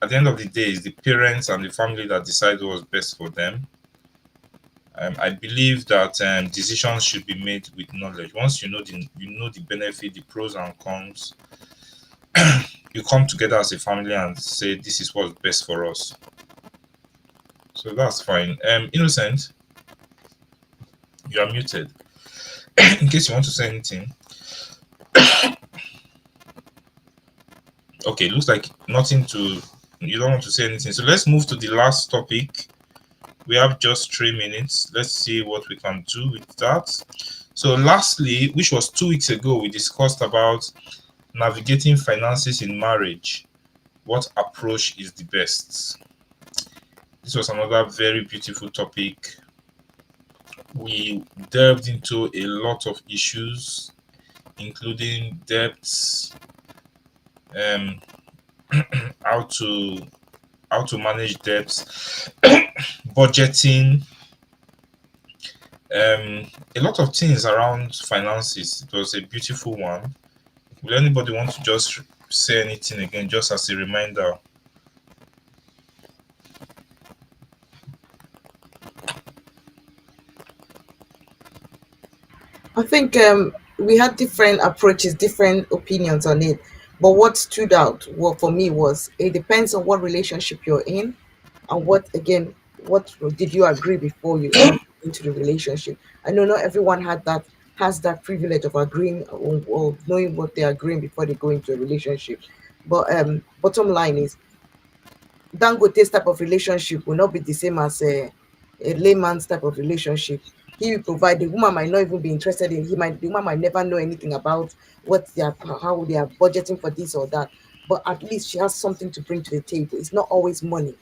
the end of the day, it's the parents and the family that decide what's best for them. I believe that decisions should be made with knowledge. Once you know the benefit, the pros and cons, you come together as a family and say this is what's best for us. So that's fine. Innocent, you are muted. In case you want to say anything. Okay, looks like nothing to. You don't want to say anything. So let's move to the last topic. We have just 3 minutes. Let's see what we can do with that. So lastly, which was 2 weeks ago, we discussed about navigating finances in marriage. What approach is the best? This was another very beautiful topic. We delved into a lot of issues, including debts, how to manage debts, budgeting, a lot of things around finances. It was a beautiful one. Will anybody want to just say anything again, just as a reminder? I think we had different approaches, different opinions on it. But what stood out for me was it depends on what relationship you're in and what did you agree before you enter into the relationship. I know not everyone has that privilege of agreeing or knowing what they're agreeing before they go into a relationship. But bottom line is Dangote's type of relationship will not be the same as a layman's type of relationship. He will provide. The woman might not even be interested in. The woman might never know anything about how they are budgeting for this or that. But at least she has something to bring to the table. It's not always money.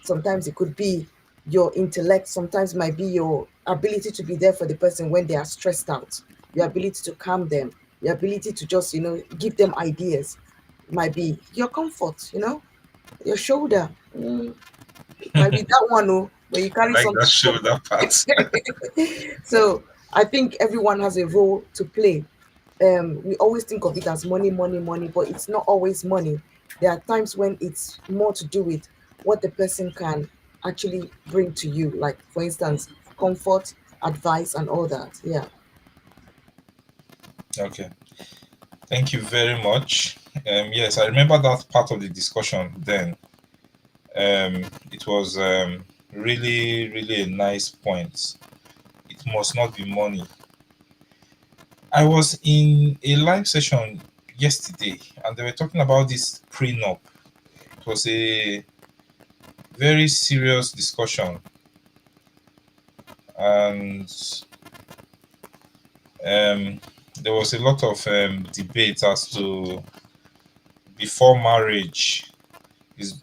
Sometimes it could be your intellect. Sometimes it might be your ability to be there for the person when they are stressed out. Your ability to calm them. Your ability to just give them ideas. Might be your comfort. Your shoulder. It might be that one, where you carry Like something. that shoulder part. So I think everyone has a role to play. We always think of it as money, money, money, but it's not always money. There are times when it's more to do with what the person can actually bring to you, like for instance, comfort, advice, and all that. Yeah. Okay. Thank you very much. Yes, I remember that part of the discussion then. It was really, really a nice point. It must not be money. I was in a live session yesterday and they were talking about this prenup. It was a very serious discussion. And there was a lot of debate as to before marriage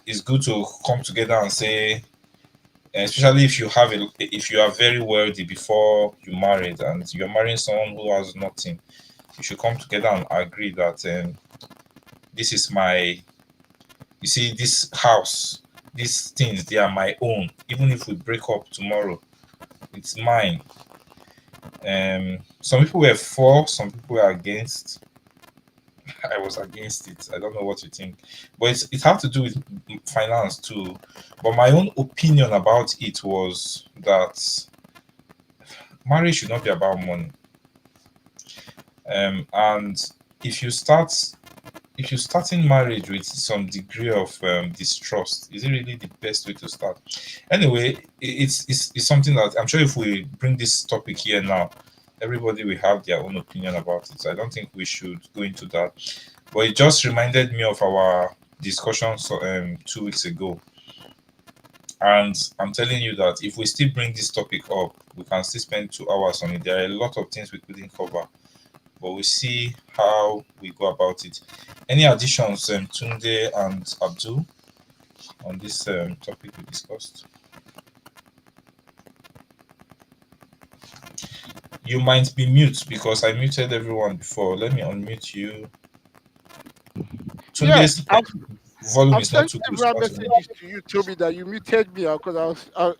it's good to come together and say, especially if you are very wealthy before you married and you're marrying someone who has nothing, you should come together and agree that this is my, you see, this house these things, they are my own. Even if we break up tomorrow, it's mine. Some people were for, some people were against. I was against it. I don't know what you think, but it had to do with finance too. But my own opinion about it was that marriage should not be about money. And if you start if you're starting marriage with some degree of distrust, is it really the best way to start? Anyway, it's something that I'm sure if we bring this topic here now, everybody will have their own opinion about it. So I don't think we should go into that. But it just reminded me of our discussion 2 weeks ago. And I'm telling you that if we still bring this topic up, we can still spend 2 hours on it. There are a lot of things we couldn't cover, but we'll see how we go about it. Any additions, Tunde and Abdul, on this topic we discussed? You might be mute because I muted everyone before. Let me unmute you. Yeah, Tunde's volume I've is not sent too good. several messages to you, told me that you muted me because I've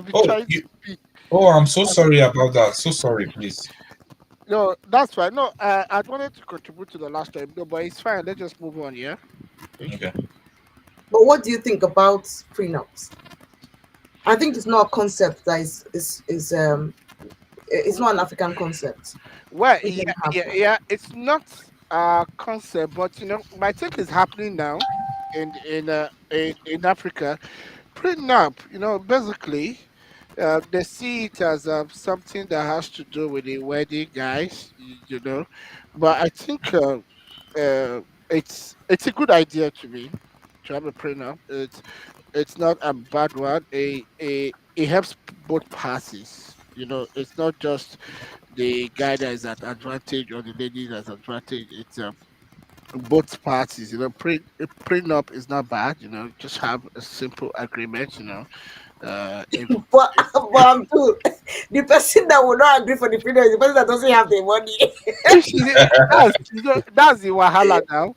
been Oh, trying to speak. I'm so sorry about that. So sorry, please. No, that's fine. No, I wanted to contribute to the last time, no, but it's fine. Let's just move on. Yeah. Thank you. Okay. But what do you think about prenups? I think it's not a concept that is it's not an African concept. Well, We didn't have one. yeah. It's not a concept, but my take is happening now in Africa. Prenup, basically, they see it as something that has to do with the wedding, guys. But I think it's a good idea to me to have a prenup. It's not a bad one. It helps both parties. It's not just the guy that is at advantage or the lady that's advantage. It's both parties. A prenup is not bad. Just have a simple agreement. If But I'm too, the person that will not agree for the prenup is the person that doesn't have the money. that's the wahala now.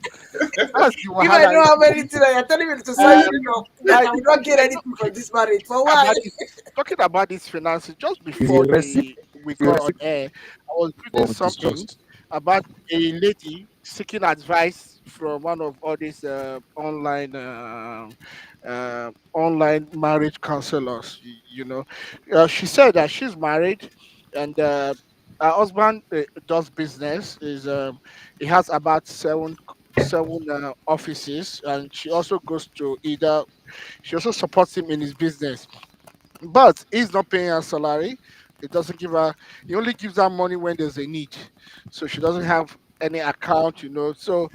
That's the If I wahala. don't have anything, and you're telling me to sign prenup, I, I will not get anything from this marriage. For about why? talking about this finances, just If before you receive, we if you got on receive air, I was reading of something distrust, about a lady seeking advice from one of all these online marriage counselors. She said that she's married, and her husband does business. He has about seven offices, and she also goes to either. She also supports him in his business, but he's not paying her salary. It doesn't give her. He only gives her money when there's a need. So she doesn't have any account. So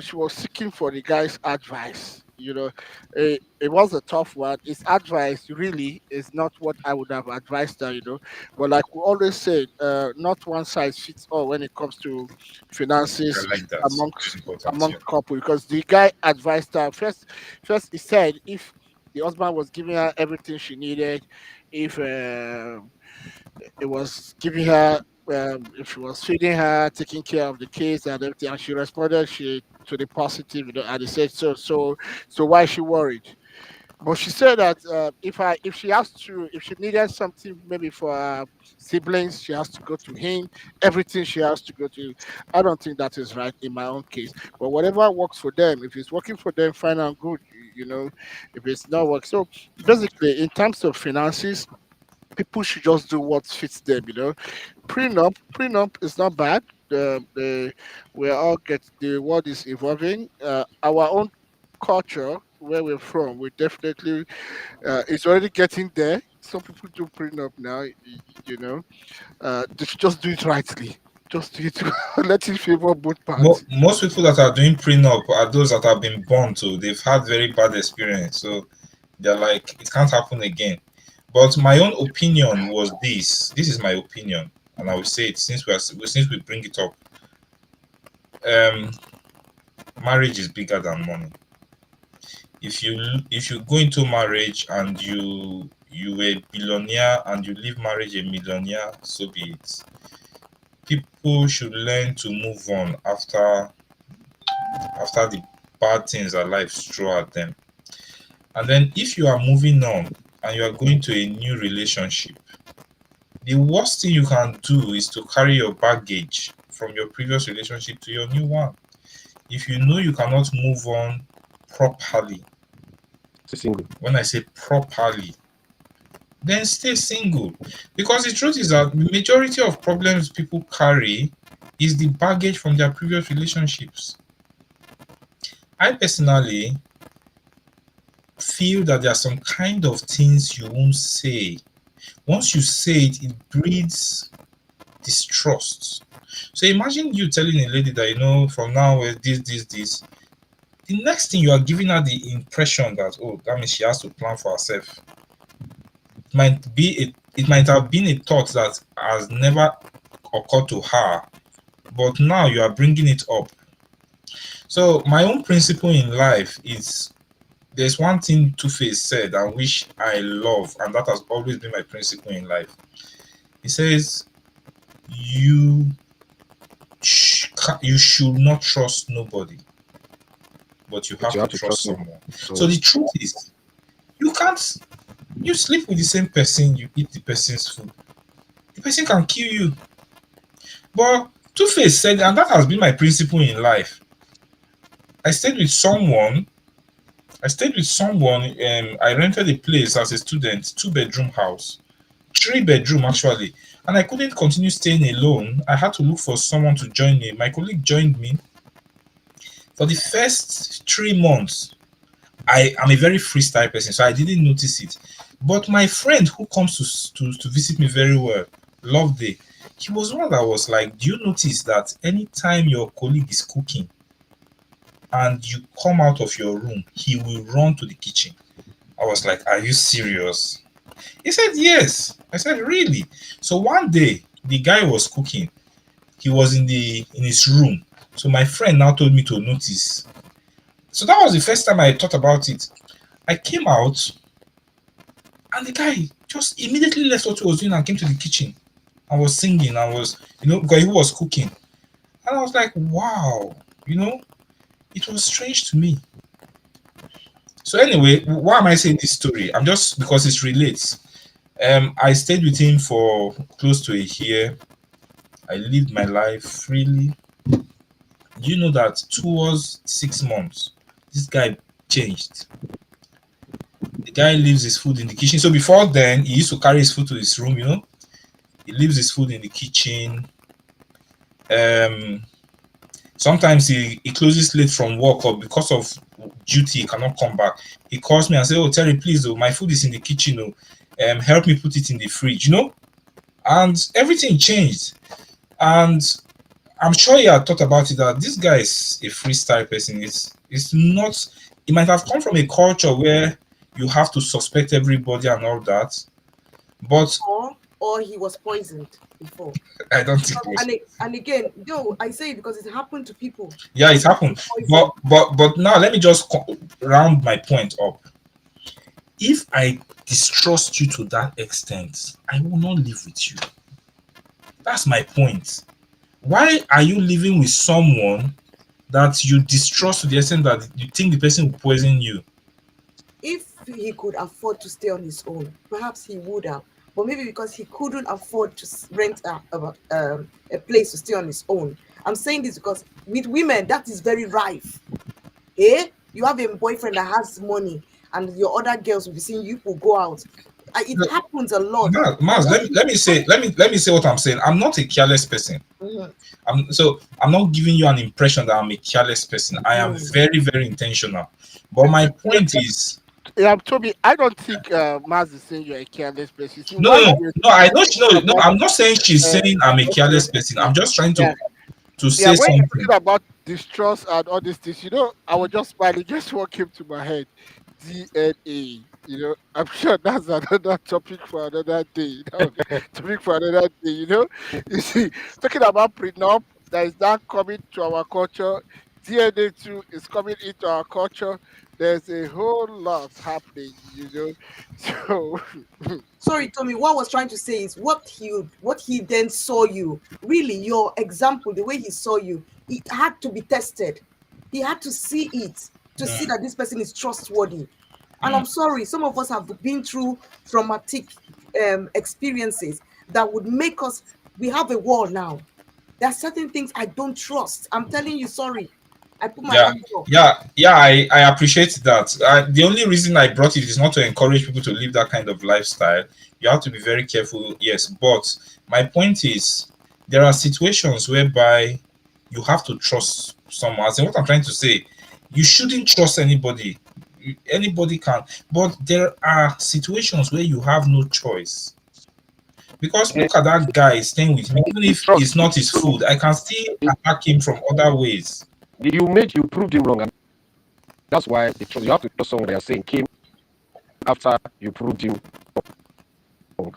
she was seeking for the guy's advice. It was a tough one. His advice really is not what I would have advised her. But like we always said, not one size fits all when it comes to I finances like that. It's amongst important. among Yeah. couple, because the guy advised her first he said if the husband was giving her everything she needed, if it was giving her, if she was feeding her, taking care of the kids and everything, and she responded she to the positive, and he said so why is she worried? But she said that if she needed something maybe for her siblings, she has to go to him. Everything she has to go to. I don't think that is right in my own case. But whatever works for them, if it's working for them, fine and good. If it's not work. So basically, in terms of finances, people should just do what fits them. Prenup is not bad. We all get the world is evolving. Our own culture where we're from, we definitely it's already getting there. Some people do prenup now. They should just do it rightly. Just do it. Let it favor both parties. Most people that are doing prenup are those that have been born to. They've had very bad experience, so they're like, it can't happen again. But my own opinion was this. This is my opinion, and I will say it since we bring it up. Um, Marriage is bigger than money. If you go into marriage and you were a billionaire and you leave marriage a millionaire, so be it. People should learn to move on after the bad things that life throw at them. And then if you are moving on and you are going to a new relationship, the worst thing you can do is to carry your baggage from your previous relationship to your new one. If you know you cannot move on properly, Stay single. when I say properly, then stay single. Because the truth is that the majority of problems people carry is the baggage from their previous relationships. I personally feel that there are some kind of things you won't say. Once you say it, it breeds distrust. So imagine you telling a lady that from now this. The next thing you are giving her the impression that that means she has to plan for herself. It might have been a thought that has never occurred to her, but now you are bringing it up. So my own principle in life is, there's one thing Two-Face said and which I love, and that has always been my principle in life. He says, you should not trust nobody, but you have to trust someone. So the truth is, you sleep with the same person, you eat the person's food, the person can kill you. But Two-Face said, and that has been my principle in life. I stayed with someone. I rented a place as a student, 2-bedroom house, 3-bedroom actually, and I couldn't continue staying alone. I had to look for someone to join me. My colleague joined me. For the first 3 months, I am a very freestyle person, so I didn't notice it. But my friend who comes to visit me very well, Loveday, he was one that was like, do you notice that anytime your colleague is cooking and you come out of your room, he will run to the kitchen? I was like, are you serious? He said, yes. I said, really? So one day, the guy was cooking. He was in his room. So my friend now told me to notice. So that was the first time I thought about it. I came out, and the guy just immediately left what he was doing and came to the kitchen. I was singing. I was, because he was cooking. And I was like, wow, it was strange to me. So anyway, why am I saying this story? I'm just, because it relates. I stayed with him for close to a year. I lived my life freely. Do you know that towards 6 months, this guy changed? The guy leaves his food in the kitchen. So before then, he used to carry his food to his room, He leaves his food in the kitchen. Sometimes he closes late from work, or because of duty, he cannot come back. He calls me and says, oh, Terry, please, my food is in the kitchen. Help me put it in the fridge, And everything changed. And I'm sure you had thought about it, that this guy is a freestyle person. It's not, it might have come from a culture where you have to suspect everybody and all that. But or he was poisoned before. I don't think it was. And again, I say it because it happened to people. Yeah, it happened. But now let me just round my point up. If I distrust you to that extent, I will not live with you. That's my point. Why are you living with someone that you distrust to the extent that you think the person will poison you? If he could afford to stay on his own, perhaps he would have. But maybe because he couldn't afford to rent a place to stay on his own. I'm saying this because with women, that is very rife. You have a boyfriend that has money, and your other girls will be seeing you will go out. It happens a lot. Maz, let me say what I'm saying. I'm not a careless person. Mm-hmm. I'm not giving you an impression that I'm a careless person. I am very, very intentional. But my point is, Toby, I don't think Maz is saying you're a careless person. No, I don't. No, I'm not saying she's saying I'm a careless person. I'm just trying to say when something. you're talking about distrust and all these things, I was just smiling. Just what came to my head, DNA. I'm sure that's another topic for another day. You see, talking about prenup, that is now coming to our culture. DNA too is coming into our culture. There's a whole lot happening, So sorry, Tommy, what I was trying to say is what he then saw you. Really, your example, the way he saw you, it had to be tested. He had to see it to see that this person is trustworthy. And I'm sorry, some of us have been through traumatic experiences that would make us, we have a wall now. There are certain things I don't trust. I'm telling you, sorry. I put my Yeah, hands up. I appreciate that. The only reason I brought it is not to encourage people to live that kind of lifestyle. You have to be very careful, yes. But my point is, there are situations whereby you have to trust someone. And what I'm trying to say, you shouldn't trust anybody. Anybody can, but there are situations where you have no choice. Because look at that guy staying with me, even if it's not his food, I can still attack him from other ways. You proved him wrong, and that's why you have to trust someone that you're saying came after you proved him wrong.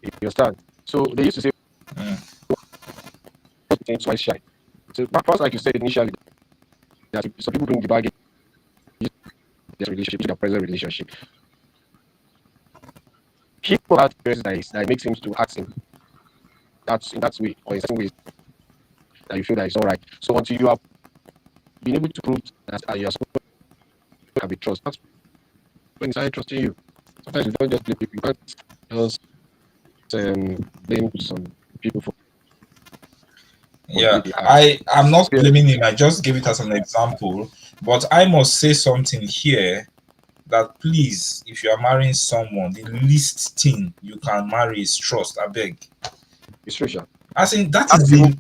You understand? So they used to say, things twice shy. So perhaps, like you said initially, that some people bring the baggage their relationship, their present relationship. People have that makes him to ask him in that way, or in certain ways that you feel that it's all right. So until you have been able to prove that you are supposed to be trust, that's when it's trusting you. Sometimes you don't just blame people, you can't just blame some people for Yeah, I'm not blaming him. I just give it as an example. But I must say something here that please, if you are marrying someone, the least thing you can marry is trust. I beg. It's true. I think that is the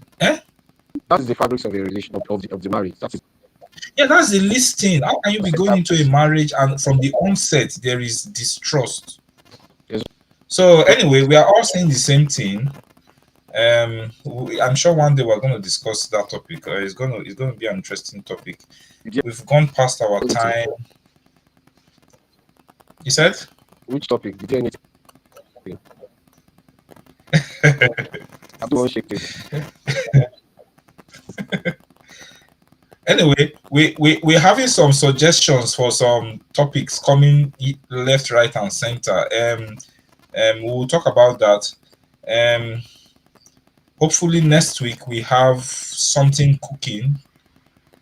that is the fabric of the relation of the marriage. That's the least thing. How can you be going into a marriage and from the onset there is distrust? Yes. So anyway, we are all saying the same thing. I'm sure one day we're going to discuss that topic. It's going to be an interesting topic. We've gone past our time. You said? Which topic? Did you anything? I don't shake it. Anyway, we're having some suggestions for some topics coming left, right, and center. We'll talk about that. Hopefully next week we have something cooking.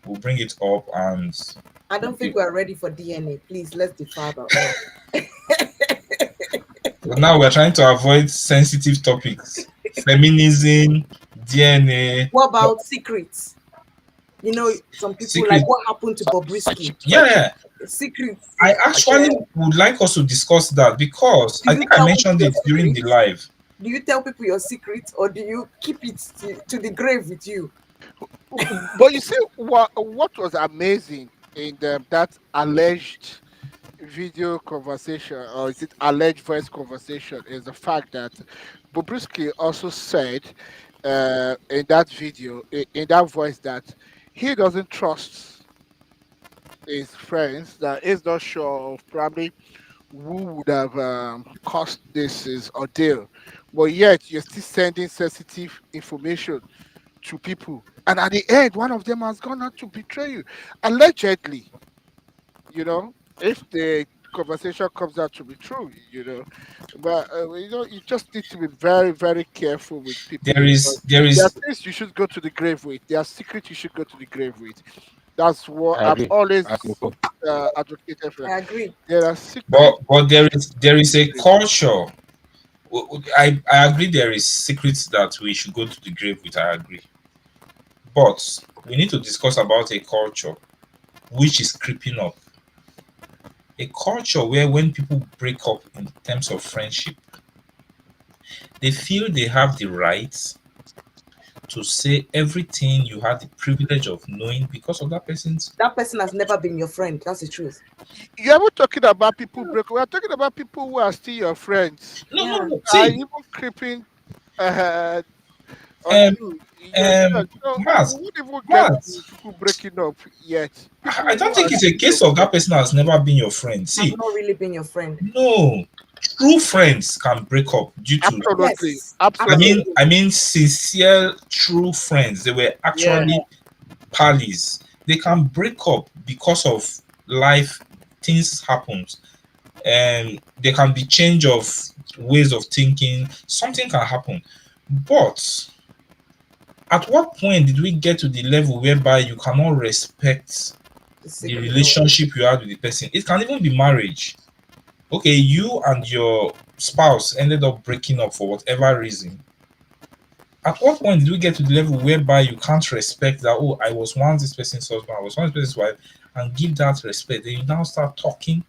We'll bring it up, and I don't think we're ready for DNA. Please, let's defer that. But now we're trying to avoid sensitive topics. Feminism, DNA. What about secrets? You know, some people like what happened to Bobrisky. Yeah. Secrets. I actually would like us to discuss that because I think I mentioned it during the live. Do you tell people your secrets or do you keep it to the grave with you? But you see, what was amazing in that alleged video conversation, or is it alleged voice conversation, is the fact that Bobrisky also said in that video, in that voice, that he doesn't trust his friends, that he's not sure of probably who would have caused this ordeal, but yet you're still sending sensitive information to people, and at the end one of them has gone out to betray you, allegedly. If the conversation comes out to be true, but you just need to be very, very careful with people. There is there are things you should go to the grave with. There are secrets you should go to the grave with. That's what I've always advocated for. I agree. There are secrets, but there is a culture. I agree. There is secrets that we should go to the grave with. I agree, but we need to discuss about a culture which is creeping up. A culture where when people break up in terms of friendship, they feel they have the right to say everything you had the privilege of knowing because of that person has never been your friend. That's the truth. You're not talking about people break. We're talking about people who are still your friends. No. Are even creeping on you. Maz, we wouldn't even get people breaking up yet. I don't think it's a case of that person has never been your friend. See, has not really been your friend. No, true friends can break up due to absolutely. I mean, sincere, true friends. They were actually pals. They can break up because of life. Things happen, and there can be change of ways of thinking. Something can happen, but at what point did we get to the level whereby you cannot respect The the secret of- relationship you had with the person. It can even be marriage. Okay, you and your spouse ended up breaking up for whatever reason. At what point did we get to the level whereby you can't respect that? Oh, I was once this person's husband, I was once this person's wife, and give that respect. Then you now start talking,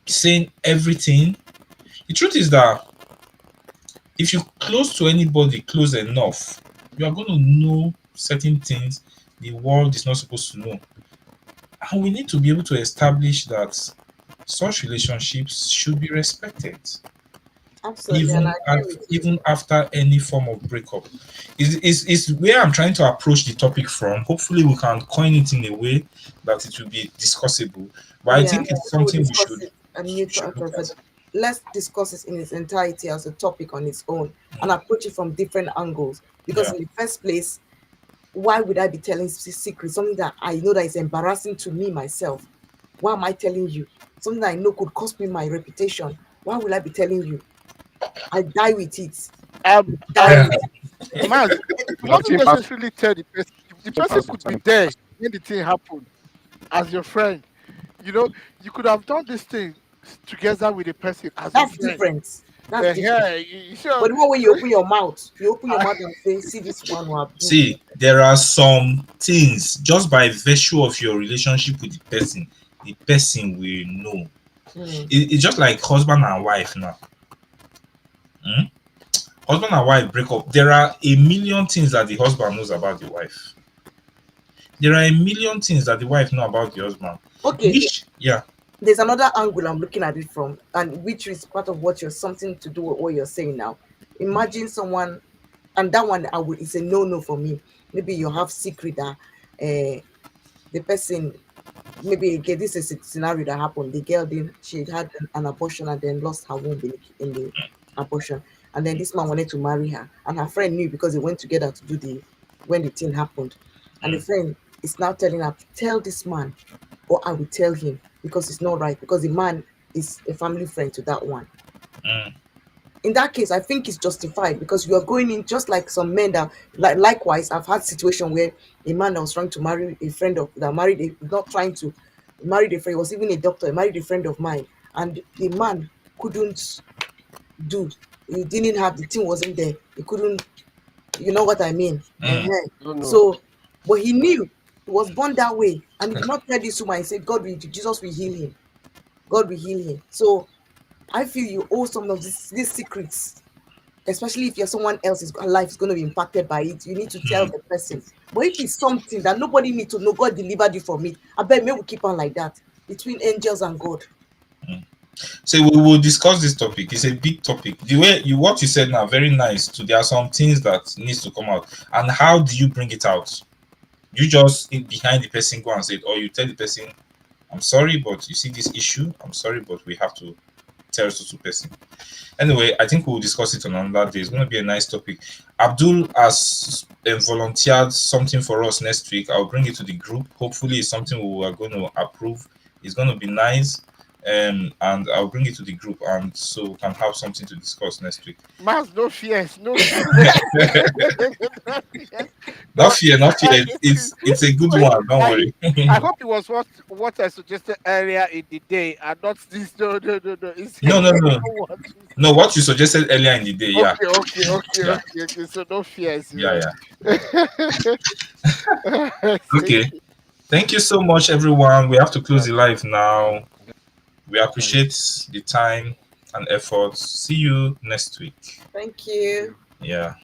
saying everything. The truth is that if you close to anybody close enough, you are going to know certain things the world is not supposed to know. And we need to be able to establish that such relationships should be respected, Absolutely, and I agree with you. even after any form of breakup. Is where I'm trying to approach the topic from. Hopefully, we can coin it in a way that it will be discussable. But I Yeah, think it's so we'll something we discuss should it and neutral, look but at. let's discuss it in its entirety as a topic on its own and approach it from different angles. Because Yeah. in the first place, why would I be telling secrets? Something that I know that is embarrassing to me myself. Why am I telling you? Something that I know could cost me my reputation. Why will I be telling you? I die with it. Um, Die um, with it. Maz, you But mustn't same person, necessarily tell the person. The same person person, could be there when the thing happened as your friend. You know, you could have done this thing together with the person as a That's friend. different. That's different. Yeah, But the one when you open your mouth, you open your mouth and say, see this one will do. See, there are some things just by virtue of your relationship with the person will know. It's just like husband and wife now. Hmm? Husband and wife break up. There are a million things that the husband knows about the wife. There are a million things that the wife know about the husband. Okay, Which, yeah, there's another angle I'm looking at it from, and which is part of what you're something to do with what you're saying now. Imagine someone, and that one I would it's a no for me. Maybe you have secret that the person maybe again this is a scenario that happened. The girl did she had an abortion and then lost her womb in the abortion, and then this man wanted to marry her, and her friend knew because they went together to do the when the thing happened, and the friend is now telling her to tell this man, or I will tell him because it's not right because the man is a family friend to that one. mm, In that case, I think it's justified because you are going in just like some men that likewise I've had situation where a man that was trying to marry a friend of that married a not trying to marry a friend, was even a doctor, he married a friend of mine, and the man couldn't do he didn't have the thing wasn't there. He couldn't, you know what I mean? no, no. So but he knew he was born that way, and he did not tell this woman, he said, God will Jesus will heal him. God will heal him. So I feel you owe some of these secrets, especially if you're someone else's life is going to be impacted by it. You need to tell the person. But if it's something that nobody needs to know, God delivered you from it, I bet maybe we keep on like that between angels and God. so we will discuss this topic. It's a big topic. The way you what you said now, very nice. Too. There are some things that needs to come out. And how do you bring it out? You just behind the person go and say it, or you tell the person, I'm sorry, but you see this issue. I'm sorry, but we have to tell to person. Anyway, I think we'll discuss it on another day. It's going to be a nice topic. Abdul has volunteered something for us next week. I'll bring it to the group. Hopefully, it's something we are going to approve. It's going to be nice. And I'll bring it to the group, and so we can have something to discuss next week. Maz, no fears, no fears. Not fear, not fear. It's a good one. Don't worry. I hope it was what I suggested earlier in the day and not this. No. It's No. what- No, what you suggested earlier in the day, yeah. Okay. So no fears. Yeah. Thank Okay. you. Thank you so much, everyone. We have to close the live now. We appreciate the time and effort. See you next week. Thank you. Yeah.